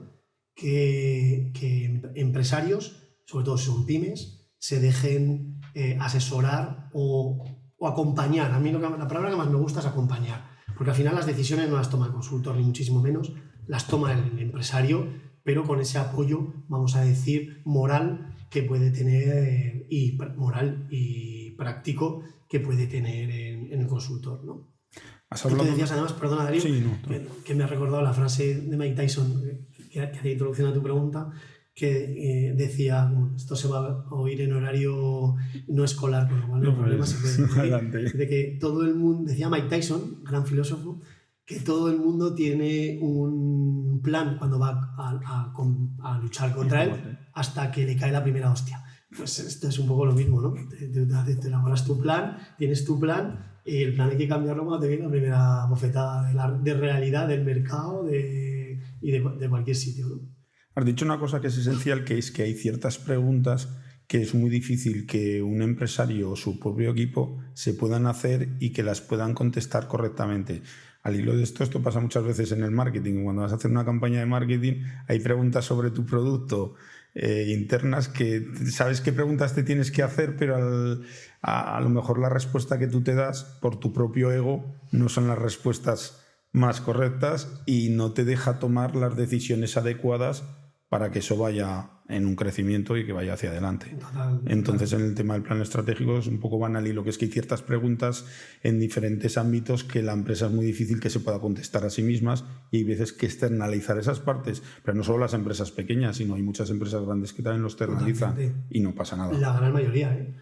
que empresarios, sobre todo si son pymes, se dejen asesorar o acompañar. A mí la palabra que más me gusta es acompañar, porque al final las decisiones no las toma el consultor, ni muchísimo menos, las toma el empresario, pero con ese apoyo, vamos a decir, moral que puede tener, moral y práctico que puede tener en el consultor, ¿no? Tú decías además, perdona Darío, sí, no, que me ha recordado la frase de Mike Tyson que hacía introducción a tu pregunta, que decía, esto se va a oír en horario no escolar, con lo cual no problema de que todo el mundo, decía Mike Tyson, gran filósofo, que todo el mundo tiene un plan cuando va a luchar contra él hasta que le cae la primera hostia. Pues esto es un poco lo mismo, ¿no? Te elaboras tu plan, tienes tu plan, y el plan hay que cambiarlo cuando te viene la primera bofetada de realidad del mercado y de cualquier sitio, ¿no? Has dicho una cosa que es esencial, que es que hay ciertas preguntas que es muy difícil que un empresario o su propio equipo se puedan hacer y que las puedan contestar correctamente. Al hilo de esto pasa muchas veces en el marketing. Cuando vas a hacer una campaña de marketing, hay preguntas sobre tu producto internas que sabes qué preguntas te tienes que hacer, pero a lo mejor la respuesta que tú te das por tu propio ego no son las respuestas más correctas y no te deja tomar las decisiones adecuadas para que eso vaya en un crecimiento y que vaya hacia adelante. Total. Entonces, en el tema del plan estratégico es un poco banal, y lo que es que hay ciertas preguntas en diferentes ámbitos que la empresa es muy difícil que se pueda contestar a sí mismas, y hay veces que externalizar esas partes, pero no solo las empresas pequeñas, sino hay muchas empresas grandes que también lo externalizan. Totalmente. Y no pasa nada. La gran mayoría, ¿eh?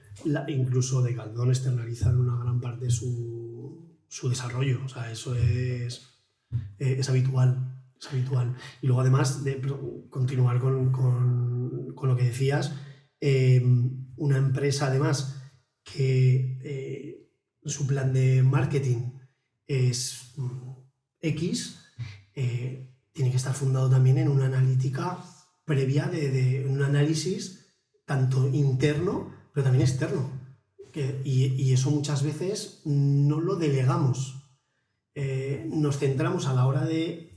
Incluso Decathlon externalizan una gran parte de su desarrollo. O sea, eso es habitual. Es habitual. Y luego, además de continuar con lo que decías, una empresa, además, que su plan de marketing es X, tiene que estar fundado también en una analítica previa de un análisis tanto interno, pero también externo. Y eso muchas veces no lo delegamos. Nos centramos a la hora de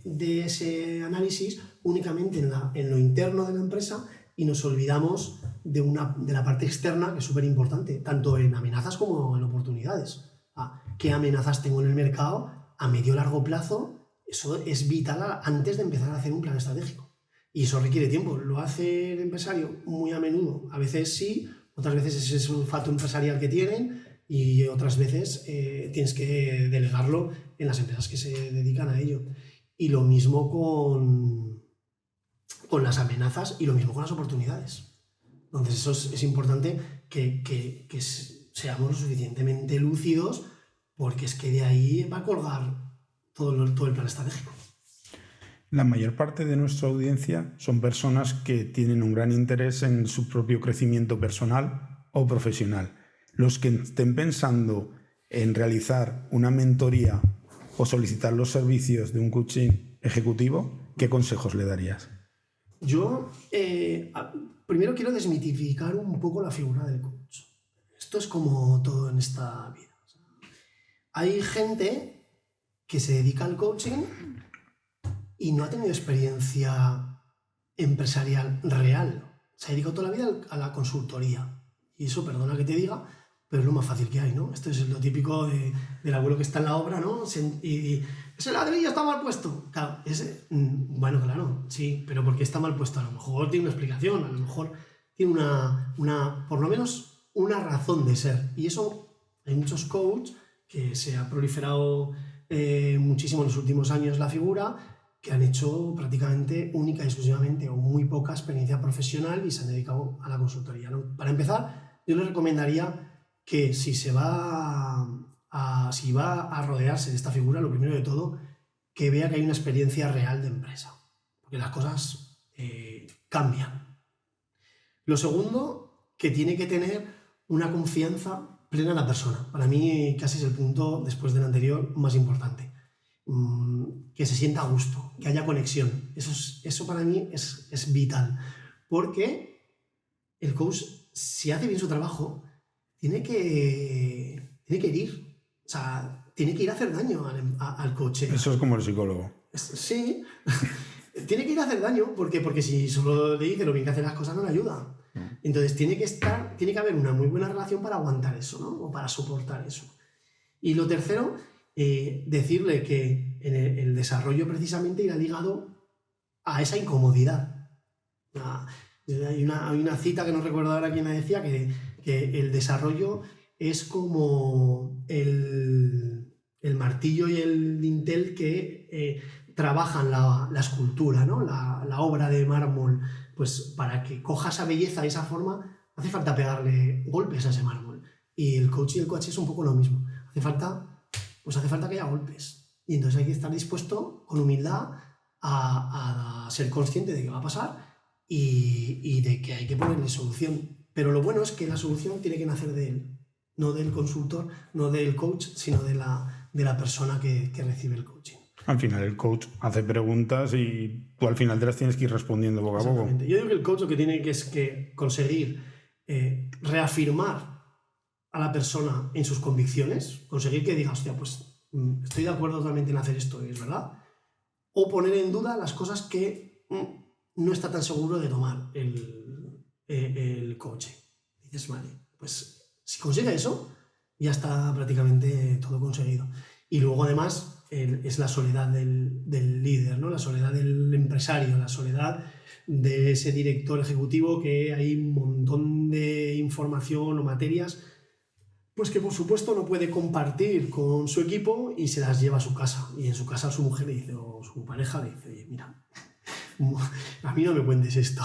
ese análisis únicamente en lo interno de la empresa, y nos olvidamos de la parte externa, que es súper importante, tanto en amenazas como en oportunidades. ¿Qué amenazas tengo en el mercado a medio o largo plazo? Eso es vital antes de empezar a hacer un plan estratégico. Y eso requiere tiempo. ¿Lo hace el empresario? Muy a menudo. A veces sí, otras veces ese es un olfato empresarial que tienen, y otras veces tienes que delegarlo en las empresas que se dedican a ello. Y lo mismo con las amenazas, y lo mismo con las oportunidades. Entonces eso es importante que seamos lo suficientemente lúcidos, porque es que de ahí va a colgar todo el plan estratégico. La mayor parte de nuestra audiencia son personas que tienen un gran interés en su propio crecimiento personal o profesional. Los que estén pensando en realizar una mentoría o solicitar los servicios de un coaching ejecutivo, ¿qué consejos le darías? Yo primero quiero desmitificar un poco la figura del coach. Esto es como todo en esta vida. Hay gente que se dedica al coaching y no ha tenido experiencia empresarial real. Se ha dedicado toda la vida a la consultoría. Y eso, perdona que te diga, pero es lo más fácil que hay, ¿no? Esto es lo típico del abuelo que está en la obra, ¿no? Y ese ladrillo está mal puesto. Claro, bueno, claro, sí, pero ¿por qué está mal puesto? A lo mejor tiene una explicación, a lo mejor tiene por lo menos una razón de ser. Y eso, hay muchos coaches que se ha proliferado muchísimo en los últimos años la figura, que han hecho prácticamente única y exclusivamente o muy poca experiencia profesional y se han dedicado a la consultoría, ¿no? Para empezar, yo les recomendaría que si va a rodearse de esta figura, lo primero de todo, que vea que hay una experiencia real de empresa, porque las cosas cambian. Lo segundo, que tiene que tener una confianza plena en la persona. Para mí casi es el punto, después del anterior, más importante. Que se sienta a gusto, que haya conexión. Eso para mí es vital, porque el coach, si hace bien su trabajo, tiene que herir, o sea, tiene que ir a hacer daño al coach. Eso es como el psicólogo. Sí, tiene que ir a hacer daño, porque si solo le dice lo bien que hace las cosas, no le ayuda. Entonces tiene que haber una muy buena relación para aguantar eso, ¿no? O para soportar eso. Y lo tercero, decirle que en el desarrollo precisamente irá ligado a esa incomodidad. Hay una cita que no recuerdo ahora quién la decía, que el desarrollo es como el martillo y el dintel que trabajan la escultura, ¿no? La obra de mármol. Pues para que coja esa belleza y esa forma, hace falta pegarle golpes a ese mármol. Y el coach y el coach es un poco lo mismo. Hace falta que haya golpes. Y entonces hay que estar dispuesto, con humildad, a ser consciente de que va a pasar y de que hay que ponerle solución. Pero lo bueno es que la solución tiene que nacer de él, no del consultor, no del coach, sino de la persona que recibe el coaching. Al final el coach hace preguntas y tú al final te las tienes que ir respondiendo poco a poco. Yo digo que el coach lo que tiene es que conseguir reafirmar a la persona en sus convicciones, conseguir que diga, hostia, pues estoy de acuerdo totalmente en hacer esto, es verdad, o poner en duda las cosas que no está tan seguro de tomar el coach. Dices, vale, pues si consigue eso, ya está prácticamente todo conseguido. Y luego además es la soledad del líder, ¿no? La soledad del empresario, la soledad de ese director ejecutivo que hay un montón de información o materias pues que por supuesto no puede compartir con su equipo y se las lleva a su casa. Y en su casa su mujer le dice, o su pareja le dice, oye, mira, a mí no me cuentes esto,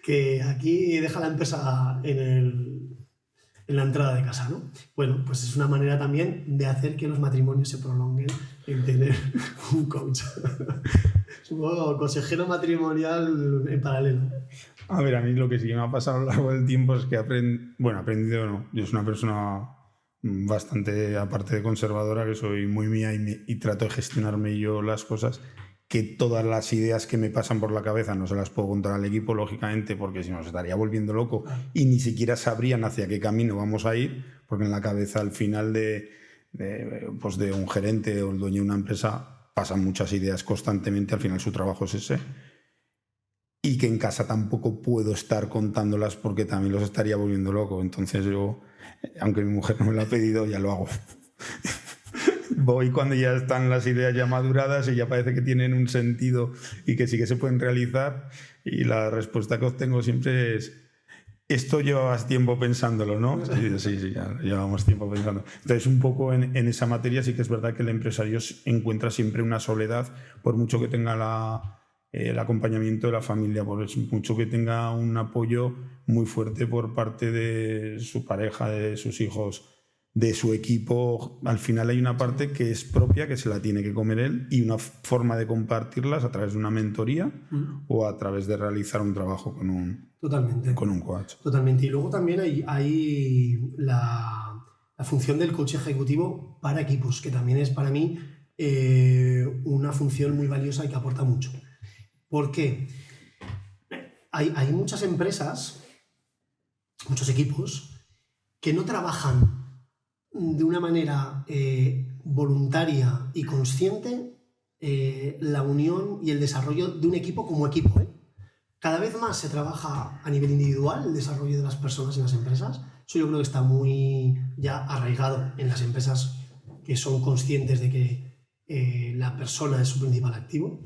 que aquí deja la empresa en la entrada de casa, ¿no? Bueno, pues es una manera también de hacer que los matrimonios se prolonguen en tener un coach. Supongo, consejero matrimonial en paralelo. A ver, a mí lo que sí que me ha pasado a lo largo del tiempo es que aprendido no. Yo soy una persona bastante, aparte de conservadora, que soy muy mía y trato de gestionarme yo las cosas, que todas las ideas que me pasan por la cabeza no se las puedo contar al equipo, lógicamente, porque si no se estaría volviendo loco y ni siquiera sabrían hacia qué camino vamos a ir, porque en la cabeza al final de un gerente o el dueño de una empresa pasan muchas ideas constantemente, al final su trabajo es ese. Y que en casa tampoco puedo estar contándolas porque también los estaría volviendo loco. Entonces yo, aunque mi mujer no me lo ha pedido, ya lo hago. Voy cuando ya están las ideas ya maduradas y ya parece que tienen un sentido y que sí que se pueden realizar. Y la respuesta que obtengo siempre es, esto llevabas tiempo pensándolo, ¿no? Sí, ya llevamos tiempo pensando. Entonces, un poco en esa materia sí que es verdad que el empresario encuentra siempre una soledad, por mucho que tenga el acompañamiento de la familia, por mucho que tenga un apoyo muy fuerte por parte de su pareja, de sus hijos, de su equipo. Al final hay una parte que es propia, que se la tiene que comer él, y una forma de compartirlas a través de una mentoría o a través de realizar un trabajo con un coach. Totalmente. Y luego también hay la función del coach ejecutivo para equipos, que también es para mí una función muy valiosa y que aporta mucho. ¿Por qué? Hay muchas empresas, muchos equipos, que no trabajan de una manera voluntaria y consciente la unión y el desarrollo de un equipo como equipo. Cada vez más se trabaja a nivel individual el desarrollo de las personas en las empresas. Eso yo creo que está muy ya arraigado en las empresas que son conscientes de que la persona es su principal activo.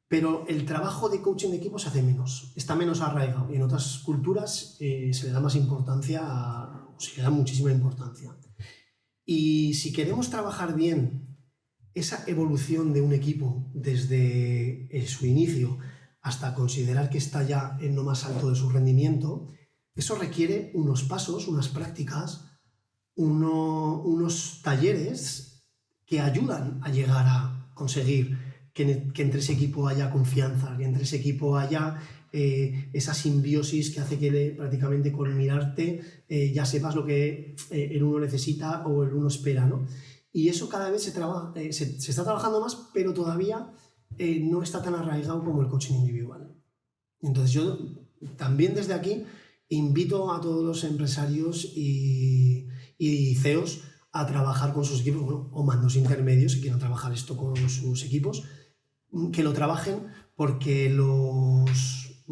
Pero el trabajo de coaching de equipo se hace menos, está menos arraigado. Y en otras culturas se le da más importancia, se le da muchísima importancia. Y si queremos trabajar bien esa evolución de un equipo desde su inicio hasta considerar que está ya en lo más alto de su rendimiento, eso requiere unos pasos, unas prácticas, unos talleres que ayudan a llegar a conseguir que entre ese equipo haya confianza, que entre ese equipo haya esa simbiosis que hace que prácticamente con mirarte ya sepas lo que el uno necesita o el uno espera, ¿no? Y eso cada vez se está trabajando más, pero todavía no está tan arraigado como el coaching individual. Entonces yo también desde aquí invito a todos los empresarios y CEOs a trabajar con sus equipos, o mandos intermedios si quieren trabajar esto con sus equipos, que lo trabajen porque los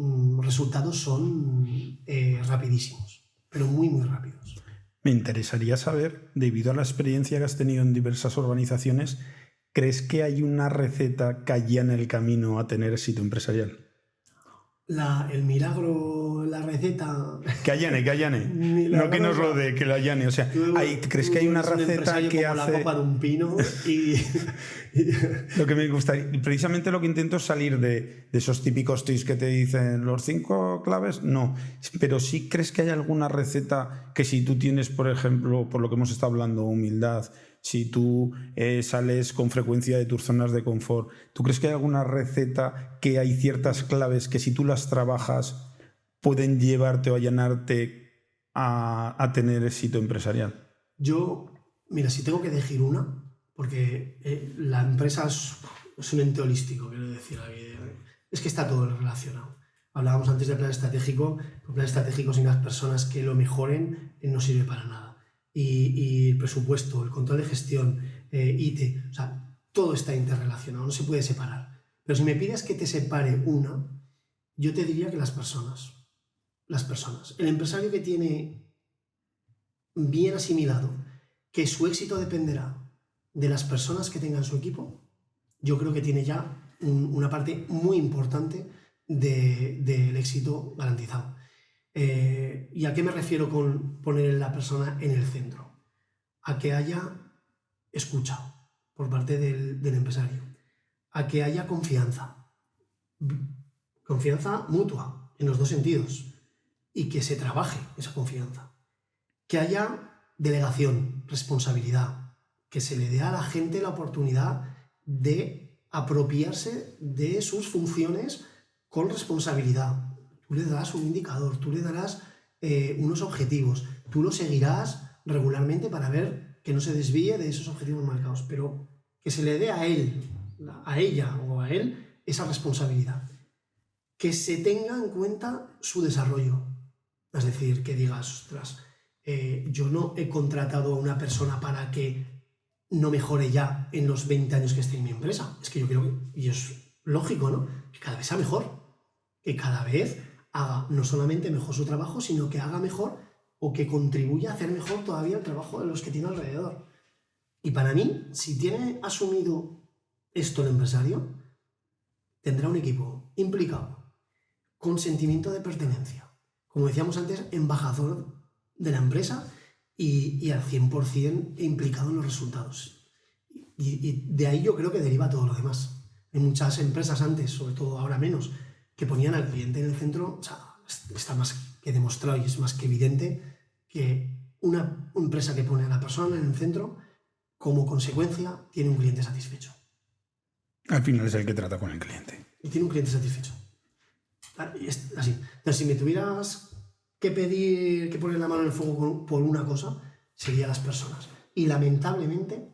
resultados son rapidísimos, pero muy, muy rápidos. Me interesaría saber, debido a la experiencia que has tenido en diversas organizaciones, ¿crees que hay una receta que allana el camino a tener éxito empresarial? El milagro, la receta... Que allane. No que nos rodee, que lo allane. O sea, ¿crees que hay una receta que como hace...? la copa de un pino y... Lo que me gustaría... Precisamente lo que intento es salir de esos típicos tips que te dicen los 5 claves. No. Pero sí crees que hay alguna receta que si tú tienes, por ejemplo, por lo que hemos estado hablando, humildad... Si tú sales con frecuencia de tus zonas de confort, ¿tú crees que hay alguna receta, que hay ciertas claves que si tú las trabajas pueden llevarte o allanarte a tener éxito empresarial? Yo, mira, si tengo que elegir una, porque la empresa es un ente holístico, quiero decir, es que está todo relacionado. Hablábamos antes del plan estratégico, el plan estratégico sin las personas que lo mejoren no sirve para nada. Y el presupuesto, el control de gestión, IT, o sea, todo está interrelacionado, no se puede separar. Pero si me pides que te separe una, yo te diría que las personas. El empresario que tiene bien asimilado que su éxito dependerá de las personas que tenga en su equipo, yo creo que tiene ya una parte muy importante del éxito garantizado. ¿Y a qué me refiero con poner a la persona en el centro? A que haya escucha por parte del empresario, a que haya confianza mutua en los dos sentidos y que se trabaje esa confianza, que haya delegación, responsabilidad, que se le dé a la gente la oportunidad de apropiarse de sus funciones con responsabilidad. Tú le darás un indicador, tú le darás unos objetivos, tú lo seguirás regularmente para ver que no se desvíe de esos objetivos marcados, pero que se le dé a él, a ella o a él esa responsabilidad. Que se tenga en cuenta su desarrollo. Es decir, que digas, ostras, yo no he contratado a una persona para que no mejore ya en los 20 años que esté en mi empresa. Es que yo creo que, y es lógico, ¿no?, que cada vez sea mejor, que cada vez haga no solamente mejor su trabajo, sino que haga mejor o que contribuya a hacer mejor todavía el trabajo de los que tiene alrededor. Y para mí, si tiene asumido esto el empresario, tendrá un equipo implicado, con sentimiento de pertenencia, como decíamos antes, embajador de la empresa y al 100% implicado en los resultados. Y de ahí yo creo que deriva todo lo demás. En muchas empresas antes, sobre todo ahora menos, que ponían al cliente en el centro, o sea, está más que demostrado y es más que evidente que una empresa que pone a la persona en el centro, como consecuencia, tiene un cliente satisfecho. Al final es el que trata con el cliente. Y tiene un cliente satisfecho. Es así. Entonces, si me tuvieras que pedir, que poner la mano en el fuego por una cosa, serían las personas. Y lamentablemente,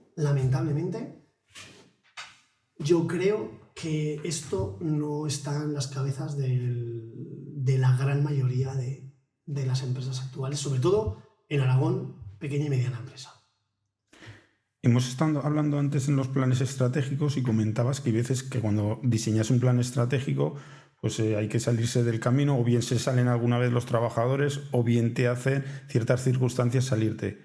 yo creo que esto no está en las cabezas de la gran mayoría de las empresas actuales, sobre todo en Aragón, pequeña y mediana empresa. Hemos estado hablando antes en los planes estratégicos y comentabas que hay veces que cuando diseñas un plan estratégico, pues hay que salirse del camino, o bien se salen alguna vez los trabajadores, o bien te hacen ciertas circunstancias salirte.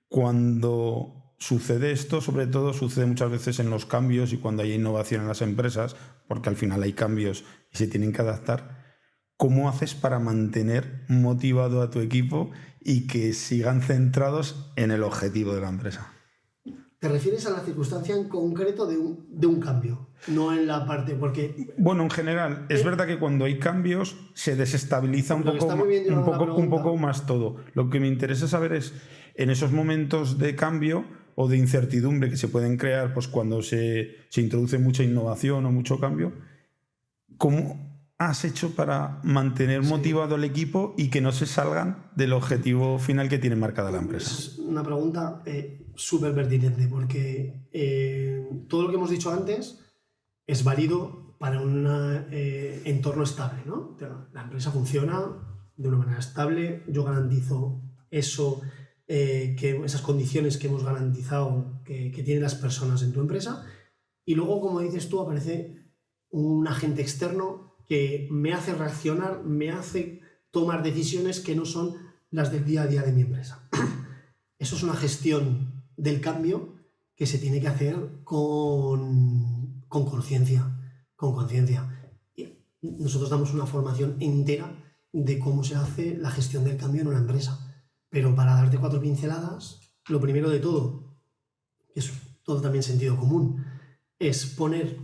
Cuando sucede esto, sobre todo sucede muchas veces en los cambios y cuando hay innovación en las empresas, porque al final hay cambios y se tienen que adaptar. ¿Cómo haces para mantener motivado a tu equipo y que sigan centrados en el objetivo de la empresa? ¿Te refieres a la circunstancia en concreto de un cambio? No en la parte, porque... Bueno, en general, es verdad que cuando hay cambios se desestabiliza un poco más todo. Lo que me interesa saber es, en esos momentos de cambio o de incertidumbre que se pueden crear pues cuando se introduce mucha innovación o mucho cambio, ¿cómo has hecho para mantener motivado al equipo y que no se salgan del objetivo final que tiene marcada la empresa? Es una pregunta súper pertinente, porque todo lo que hemos dicho antes es válido para un entorno estable, ¿no? La empresa funciona de una manera estable, yo garantizo eso, que esas condiciones que hemos garantizado que tienen las personas en tu empresa, y luego, como dices tú, aparece un agente externo que me hace reaccionar, me hace tomar decisiones que no son las del día a día de mi empresa. Eso es una gestión del cambio que se tiene que hacer con conciencia. Nosotros damos una formación entera de cómo se hace la gestión del cambio en una empresa. Pero para darte 4 pinceladas, lo primero de todo, que es todo también sentido común, es poner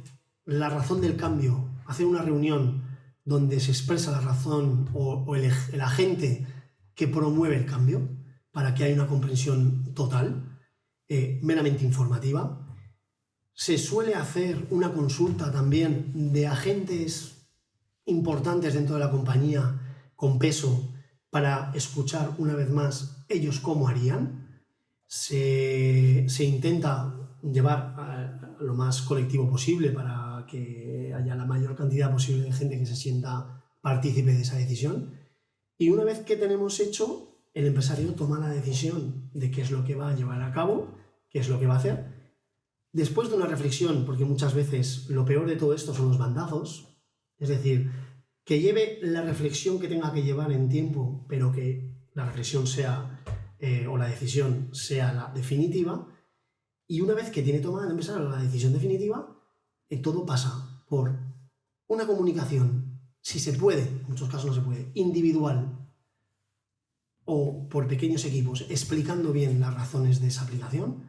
la razón del cambio, hacer una reunión donde se expresa la razón o el agente que promueve el cambio para que haya una comprensión total, meramente informativa. Se suele hacer una consulta también de agentes importantes dentro de la compañía con peso para escuchar una vez más ellos cómo harían. Se intenta llevar a lo más colectivo posible para que haya la mayor cantidad posible de gente que se sienta partícipe de esa decisión. Y una vez que tenemos hecho, el empresario toma la decisión de qué es lo que va a llevar a cabo, qué es lo que va a hacer. Después de una reflexión, porque muchas veces lo peor de todo esto son los bandazos, es decir, que lleve la reflexión que tenga que llevar en tiempo, pero que la reflexión sea, o la decisión sea la definitiva, Y una vez que tiene tomada el empresario la decisión definitiva, todo pasa por una comunicación, si se puede, en muchos casos no se puede, individual o por pequeños equipos, explicando bien las razones de esa aplicación,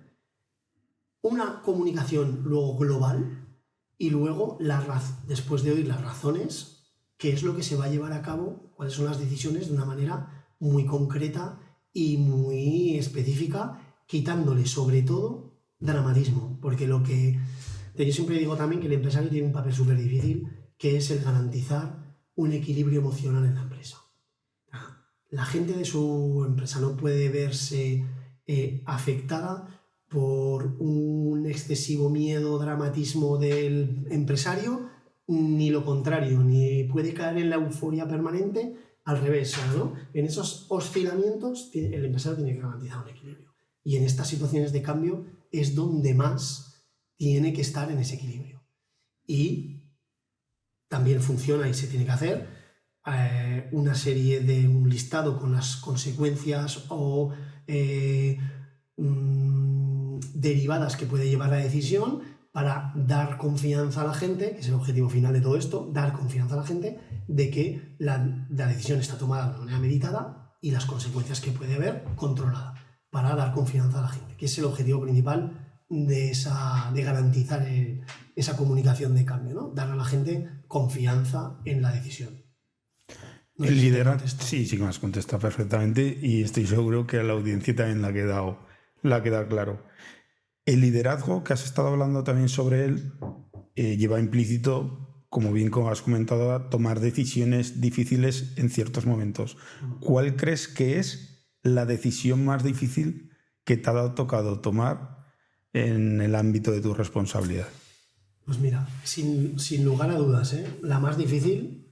una comunicación luego global y luego, después de oír las razones, qué es lo que se va a llevar a cabo, cuáles son las decisiones de una manera muy concreta y muy específica, quitándole sobre todo dramatismo, porque yo siempre digo también que el empresario tiene un papel súper difícil, que es el garantizar un equilibrio emocional en la empresa. La gente de su empresa no puede verse afectada por un excesivo miedo, dramatismo del empresario, ni lo contrario, ni puede caer en la euforia permanente, al revés, ¿no? En esos oscilamientos el empresario tiene que garantizar un equilibrio. Y en estas situaciones de cambio es donde más tiene que estar en ese equilibrio. Y también funciona y se tiene que hacer una serie de un listado con las consecuencias o derivadas que puede llevar la decisión para dar confianza a la gente, que es el objetivo final de todo esto, dar confianza a la gente de que la decisión está tomada de manera meditada y las consecuencias que puede haber controlada, para dar confianza a la gente, que es el objetivo principal de garantizar esa comunicación de cambio, ¿no? Dar a la gente confianza en la decisión. No el liderazgo, sí que me has contestado perfectamente y estoy seguro que a la audiencia también le ha quedado claro. El liderazgo, que has estado hablando también sobre él, lleva implícito, como bien has comentado, tomar decisiones difíciles en ciertos momentos. ¿Cuál crees que es la decisión más difícil que te ha tocado tomar en el ámbito de tu responsabilidad? Pues mira, sin lugar a dudas, la más difícil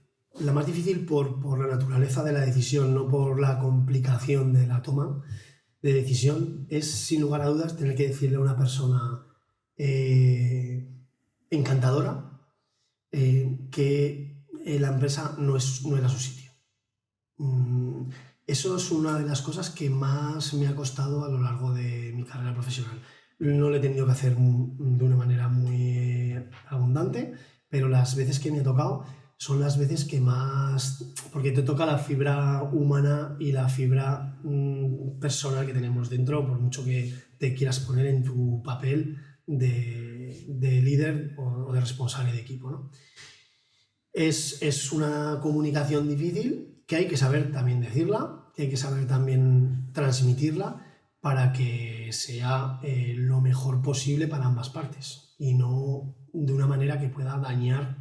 por la naturaleza de la decisión, no por la complicación de la toma de decisión, es sin lugar a dudas tener que decirle a una persona encantadora que la empresa no era su sitio. Eso es una de las cosas que más me ha costado a lo largo de mi carrera profesional. No lo he tenido que hacer de una manera muy abundante, pero las veces que me ha tocado son las veces que más... porque te toca la fibra humana y la fibra personal que tenemos dentro, por mucho que te quieras poner en tu papel de líder o de responsable de equipo, ¿no? Es una comunicación difícil que hay que saber también decirla, que hay que saber también transmitirla para que sea lo mejor posible para ambas partes y no de una manera que pueda dañar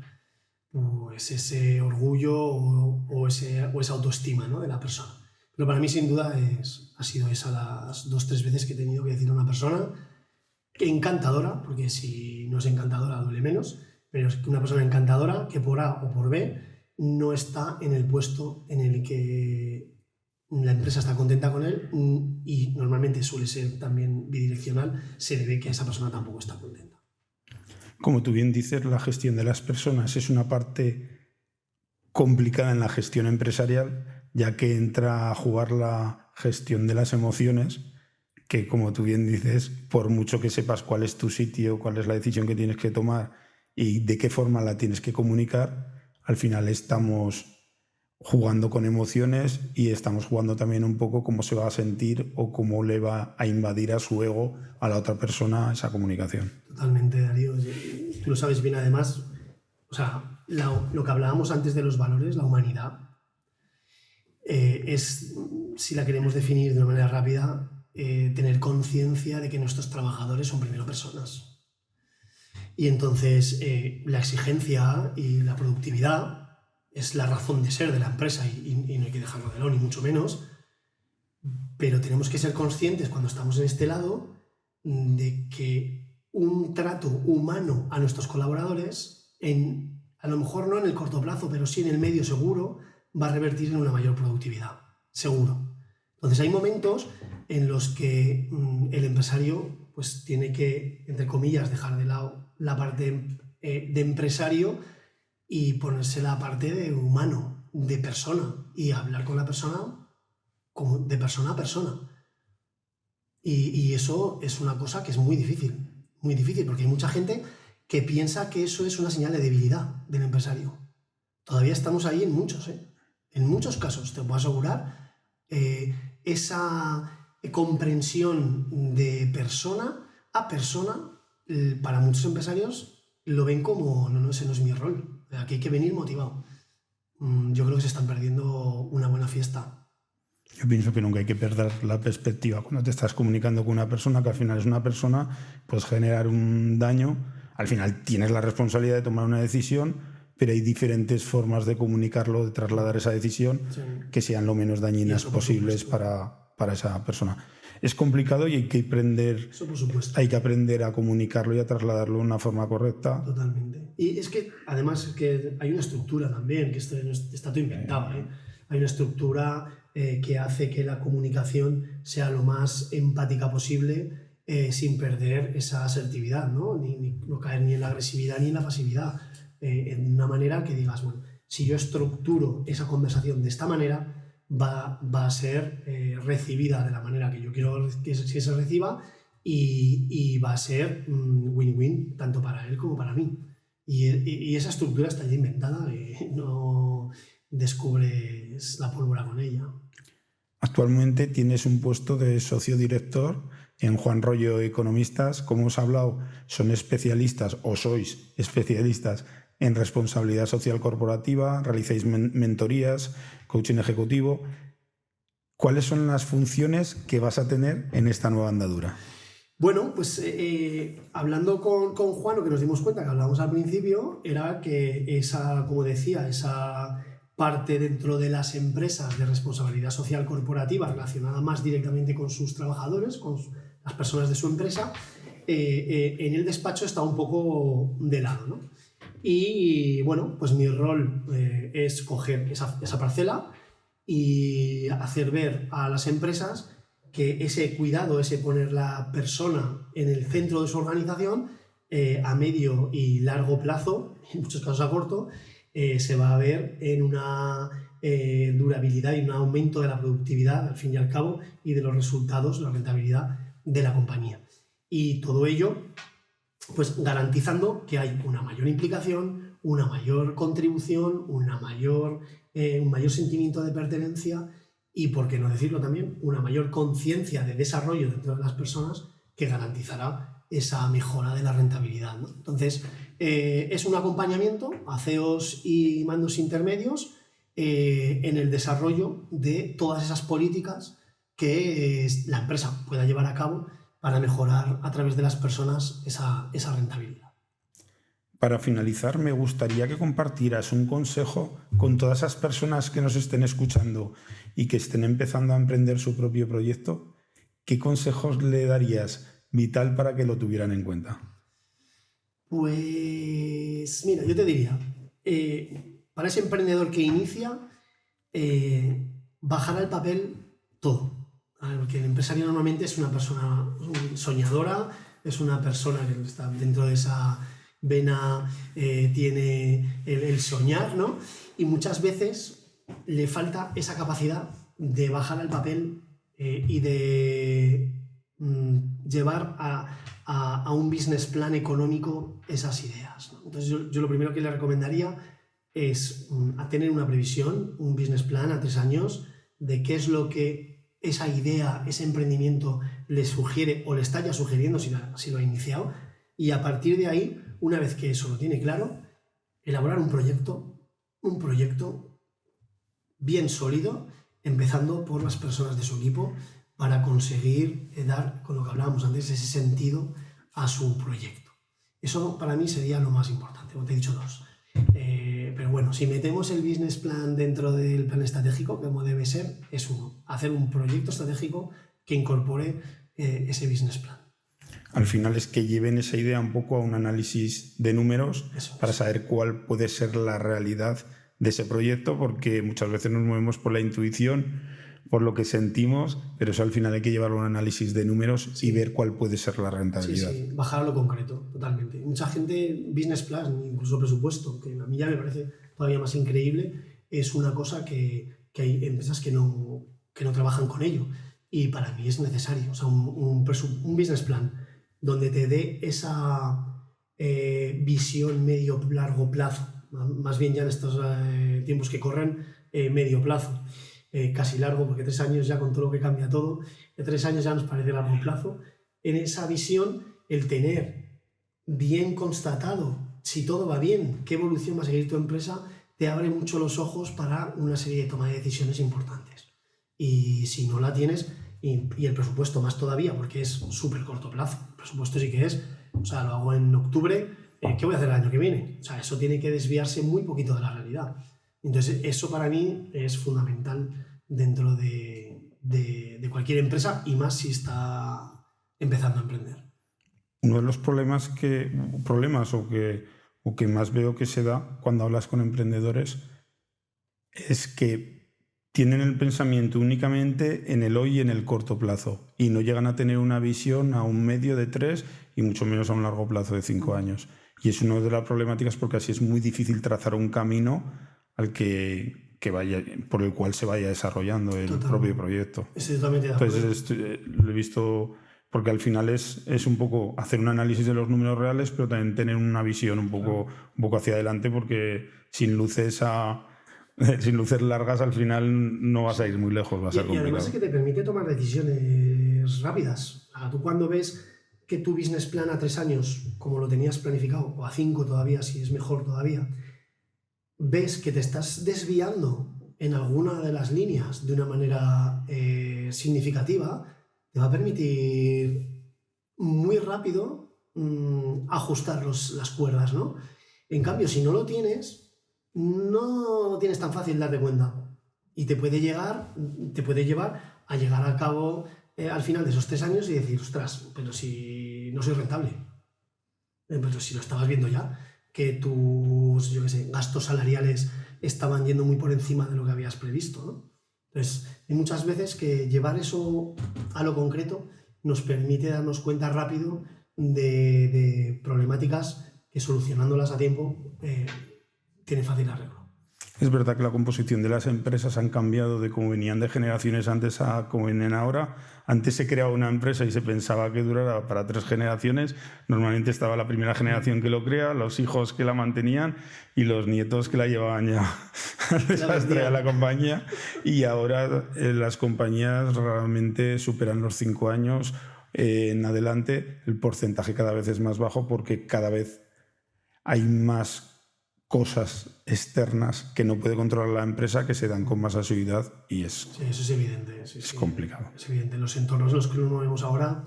pues ese orgullo o esa autoestima, ¿no?, de la persona. Pero para mí, sin duda, ha sido esas las 2 o 3 veces que he tenido que decir a una persona encantadora, porque si no es encantadora duele menos, pero es una persona encantadora que por A o por B no está en el puesto en el que la empresa está contenta con él y normalmente suele ser también bidireccional, se le ve que esa persona tampoco está contenta. Como tú bien dices, la gestión de las personas es una parte complicada en la gestión empresarial, ya que entra a jugar la gestión de las emociones, que como tú bien dices, por mucho que sepas cuál es tu sitio, cuál es la decisión que tienes que tomar y de qué forma la tienes que comunicar, al final estamos jugando con emociones y estamos jugando también un poco cómo se va a sentir o cómo le va a invadir a su ego a la otra persona esa comunicación. Totalmente, Darío. Tú lo sabes bien, además. O sea, lo que hablábamos antes de los valores, la humanidad, es, si la queremos definir de una manera rápida, tener conciencia de que nuestros trabajadores son primero personas. Y entonces la exigencia y la productividad es la razón de ser de la empresa y no hay que dejarlo de lado, ni mucho menos, pero tenemos que ser conscientes cuando estamos en este lado de que un trato humano a nuestros colaboradores, a lo mejor no en el corto plazo, pero sí en el medio seguro, va a revertir en una mayor productividad, seguro. Entonces hay momentos en los que el empresario pues tiene que, entre comillas, dejar de lado la parte de empresario y ponerse la parte de humano, de persona, y hablar con la persona como de persona a persona. Y eso es una cosa que es muy difícil, porque hay mucha gente que piensa que eso es una señal de debilidad del empresario. Todavía estamos ahí en muchos, ¿eh? En muchos casos, te puedo asegurar, esa comprensión de persona a persona, para muchos empresarios lo ven como, no, ese no es mi rol, aquí hay que venir motivado. Yo creo que se están perdiendo una buena fiesta. Yo pienso que nunca hay que perder la perspectiva. Cuando te estás comunicando con una persona, que al final es una persona, puedes generar un daño. Al final tienes la responsabilidad de tomar una decisión, pero hay diferentes formas de comunicarlo, de trasladar esa decisión, que sean lo menos dañinas posibles para esa persona. Es complicado y hay que aprender, eso por supuesto. Hay que aprender a comunicarlo y a trasladarlo de una forma correcta. Totalmente. Y es que, además, es que hay una estructura también, que esto está todo inventado, ¿eh? Hay una estructura que hace que la comunicación sea lo más empática posible, sin perder esa asertividad, ¿no? No caer ni en la agresividad ni en la pasividad. En una manera que digas, bueno, si yo estructuro esa conversación de esta manera, va a ser recibida de la manera que yo quiero que se reciba, y va a ser win-win tanto para él como para mí. Y esa estructura está ya inventada, no descubres la pólvora con ella. Actualmente tienes un puesto de socio director en Juan Rollo Economistas. Como os he hablado, son especialistas o sois especialistas en responsabilidad social corporativa, realizáis mentorías, coaching ejecutivo. ¿Cuáles son las funciones que vas a tener en esta nueva andadura? Bueno, pues hablando con Juan, lo que nos dimos cuenta, que hablábamos al principio, era que esa, como decía, esa parte dentro de las empresas de responsabilidad social corporativa relacionada más directamente con sus trabajadores, con las personas de su empresa, en el despacho está un poco de lado, ¿no? Y bueno, pues mi rol es coger esa parcela y hacer ver a las empresas que ese cuidado, ese poner la persona en el centro de su organización, a medio y largo plazo, en muchos casos a corto, se va a ver en una durabilidad y un aumento de la productividad, al fin y al cabo, y de los resultados, la rentabilidad de la compañía. Y todo ello, pues garantizando que hay una mayor implicación, una mayor contribución, un mayor sentimiento de pertenencia y, por qué no decirlo también, una mayor conciencia de desarrollo dentro de las personas que garantizará esa mejora de la rentabilidad, ¿no? Entonces, es un acompañamiento a CEOs y mandos intermedios en el desarrollo de todas esas políticas que la empresa pueda llevar a cabo para mejorar a través de las personas esa rentabilidad. Para finalizar, me gustaría que compartieras un consejo con todas esas personas que nos estén escuchando y que estén empezando a emprender su propio proyecto. ¿Qué consejos le darías vital para que lo tuvieran en cuenta? Pues mira, yo te diría, para ese emprendedor que inicia, bajar al papel todo. Porque el empresario normalmente es una persona soñadora, es una persona que está dentro de esa vena, tiene el soñar, ¿no? Y muchas veces le falta esa capacidad de bajar al papel y de llevar a un business plan económico esas ideas, ¿no? Entonces yo lo primero que le recomendaría es a tener una previsión, un business plan a 3 años de qué es lo que esa idea, ese emprendimiento le sugiere o le está ya sugiriendo si lo ha iniciado, y a partir de ahí, una vez que eso lo tiene claro, elaborar un proyecto bien sólido, empezando por las personas de su equipo, para conseguir dar, con lo que hablábamos antes, ese sentido a su proyecto. Eso para mí sería lo más importante, como te he dicho 2. Pero bueno, si metemos el business plan dentro del plan estratégico, como debe ser, es hacer un proyecto estratégico que incorpore ese business plan. Al final es que lleven esa idea un poco a un análisis de números para saber cuál puede ser la realidad de ese proyecto, porque muchas veces nos movemos por la intuición, por lo que sentimos, pero eso al final hay que llevarlo a un análisis de números y ver cuál puede ser la rentabilidad. Sí, bajar a lo concreto, totalmente. Mucha gente, business plan, incluso presupuesto, que a mí ya me parece todavía más increíble, es una cosa que hay empresas que no trabajan con ello. y para mí es necesario. O sea, un business plan donde te dé esa visión medio-largo plazo, más bien ya en estos tiempos que corren, medio plazo, casi largo, porque 3 años ya con todo lo que cambia todo, 3 años ya nos parece largo plazo. En esa visión, el tener bien constatado si todo va bien, qué evolución va a seguir tu empresa, te abre mucho los ojos para una serie de toma de decisiones importantes. Y si no la tienes, y el presupuesto más todavía, porque es súper corto plazo, el presupuesto sí que es, o sea, lo hago en octubre, ¿qué voy a hacer el año que viene? O sea, eso tiene que desviarse muy poquito de la realidad. Entonces, eso para mí es fundamental dentro de cualquier empresa, y más si está empezando a emprender. Uno de los problemas o que más veo que se da cuando hablas con emprendedores es que tienen el pensamiento únicamente en el hoy y en el corto plazo y no llegan a tener una visión a un medio de 3 y mucho menos a un largo plazo de 5 años. Y es una de las problemáticas porque así es muy difícil trazar un camino al que vaya, por el cual se vaya desarrollando el propio proyecto. Estoy totalmente de acuerdo. Entonces, lo he visto porque al final es un poco hacer un análisis de los números reales, pero también tener una visión un poco hacia adelante, porque sin luces largas al final no vas a ir muy lejos, va a ser complicado. Y además es que te permite tomar decisiones rápidas. O sea, tú cuando ves que tu business plan a 3 años, como lo tenías planificado, o a 5 todavía, si es mejor todavía, ves que te estás desviando en alguna de las líneas de una manera significativa, te va a permitir muy rápido ajustar las cuerdas, ¿no? En cambio, si no lo tienes, no tienes tan fácil darte cuenta. Y te puede llevar a llegar a cabo al final de esos 3 años y decir, ostras, pero si no soy rentable. Pero si lo estabas viendo ya, que tus, yo qué sé, gastos salariales estaban yendo muy por encima de lo que habías previsto, ¿no? Entonces, hay muchas veces que llevar eso a lo concreto nos permite darnos cuenta rápido de problemáticas que, solucionándolas a tiempo, tiene fácil arreglo. Es verdad que la composición de las empresas han cambiado de cómo venían de generaciones antes a cómo vienen ahora. Antes se creaba una empresa y se pensaba que durara para 3 generaciones. Normalmente estaba la primera generación que lo crea, los hijos que la mantenían y los nietos que la llevaban ya al desastre a la compañía. Y ahora las compañías realmente superan los 5 años en adelante. El porcentaje cada vez es más bajo porque cada vez hay más cosas externas que no puede controlar la empresa que se dan con más asiduidad y sí, eso es evidente. Sí, es complicado. Es evidente. Los entornos en los que nos movemos ahora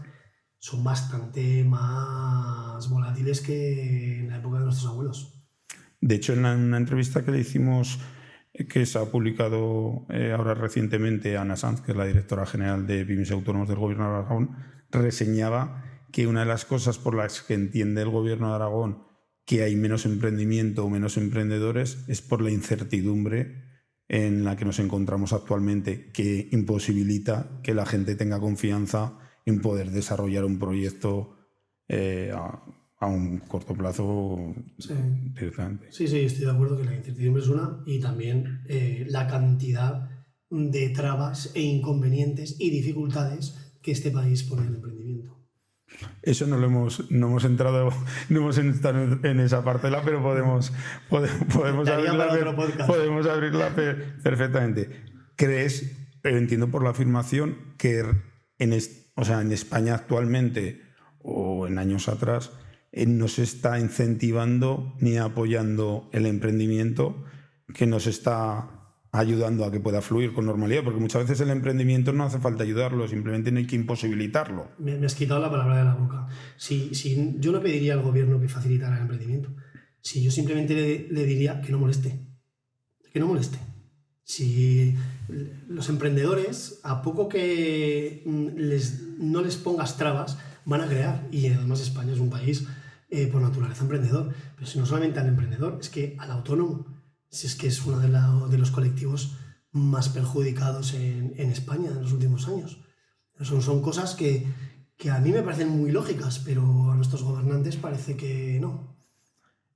son bastante más volátiles que en la época de nuestros abuelos. De hecho, en una entrevista que le hicimos, que se ha publicado ahora recientemente, Ana Sanz, que es la directora general de Pymes Autónomos del Gobierno de Aragón, reseñaba que una de las cosas por las que entiende el Gobierno de Aragón que hay menos emprendimiento o menos emprendedores es por la incertidumbre en la que nos encontramos actualmente, que imposibilita que la gente tenga confianza en poder desarrollar un proyecto a un corto plazo directamente. Sí, estoy de acuerdo que la incertidumbre es una, y también la cantidad de trabas e inconvenientes y dificultades que este país pone en el emprendimiento. Eso no hemos entrado en esa parcela, pero podemos abrirla perfectamente. ¿Crees, entiendo por la afirmación, que en España actualmente o en años atrás no se está incentivando ni apoyando el emprendimiento, que nos está ayudando a que pueda fluir con normalidad? Porque muchas veces el emprendimiento no hace falta ayudarlo, simplemente no hay que imposibilitarlo. Me has quitado la palabra de la boca. Yo no pediría al gobierno que facilitara el emprendimiento. Yo simplemente le diría que no moleste. Que no moleste. Si los emprendedores, a poco que no les pongas trabas, van a crear. Y además España es un país por naturaleza emprendedor. Pero si no solamente al emprendedor, es que al autónomo. Si es que es uno de los colectivos más perjudicados en España en los últimos años. Son cosas que a mí me parecen muy lógicas, pero a nuestros gobernantes parece que no.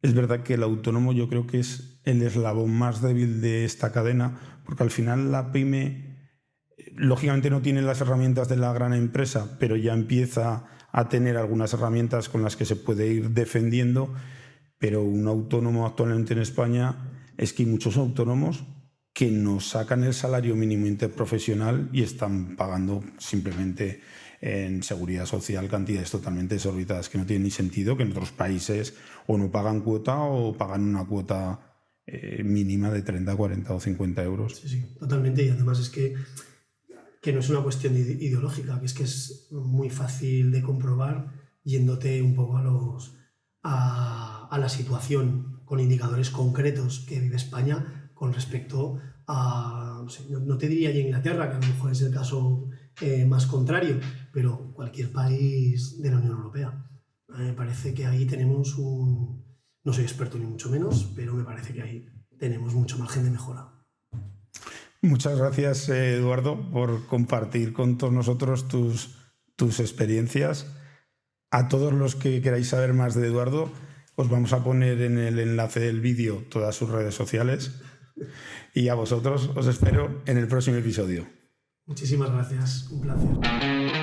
Es verdad que el autónomo yo creo que es el eslabón más débil de esta cadena, porque al final la pyme lógicamente no tiene las herramientas de la gran empresa, pero ya empieza a tener algunas herramientas con las que se puede ir defendiendo. Pero un autónomo actualmente en España, es que hay muchos autónomos que nos sacan el salario mínimo interprofesional y están pagando simplemente en seguridad social cantidades totalmente desorbitadas que no tienen ni sentido, que en otros países o no pagan cuota o pagan una cuota mínima de 30, 40 o 50 euros. Sí, sí, totalmente. Y además es que no es una cuestión ideológica, que es muy fácil de comprobar yéndote un poco a la situación con indicadores concretos que vive España con respecto a, no sé, no te diría ya Inglaterra, que a lo mejor es el caso más contrario, pero cualquier país de la Unión Europea. Me parece que ahí tenemos no soy experto ni mucho menos, pero me parece que ahí tenemos mucho margen de mejora. Muchas gracias, Eduardo, por compartir con todos nosotros tus experiencias. A todos los que queráis saber más de Eduardo, os vamos a poner en el enlace del vídeo todas sus redes sociales. Y a vosotros os espero en el próximo episodio. Muchísimas gracias, un placer.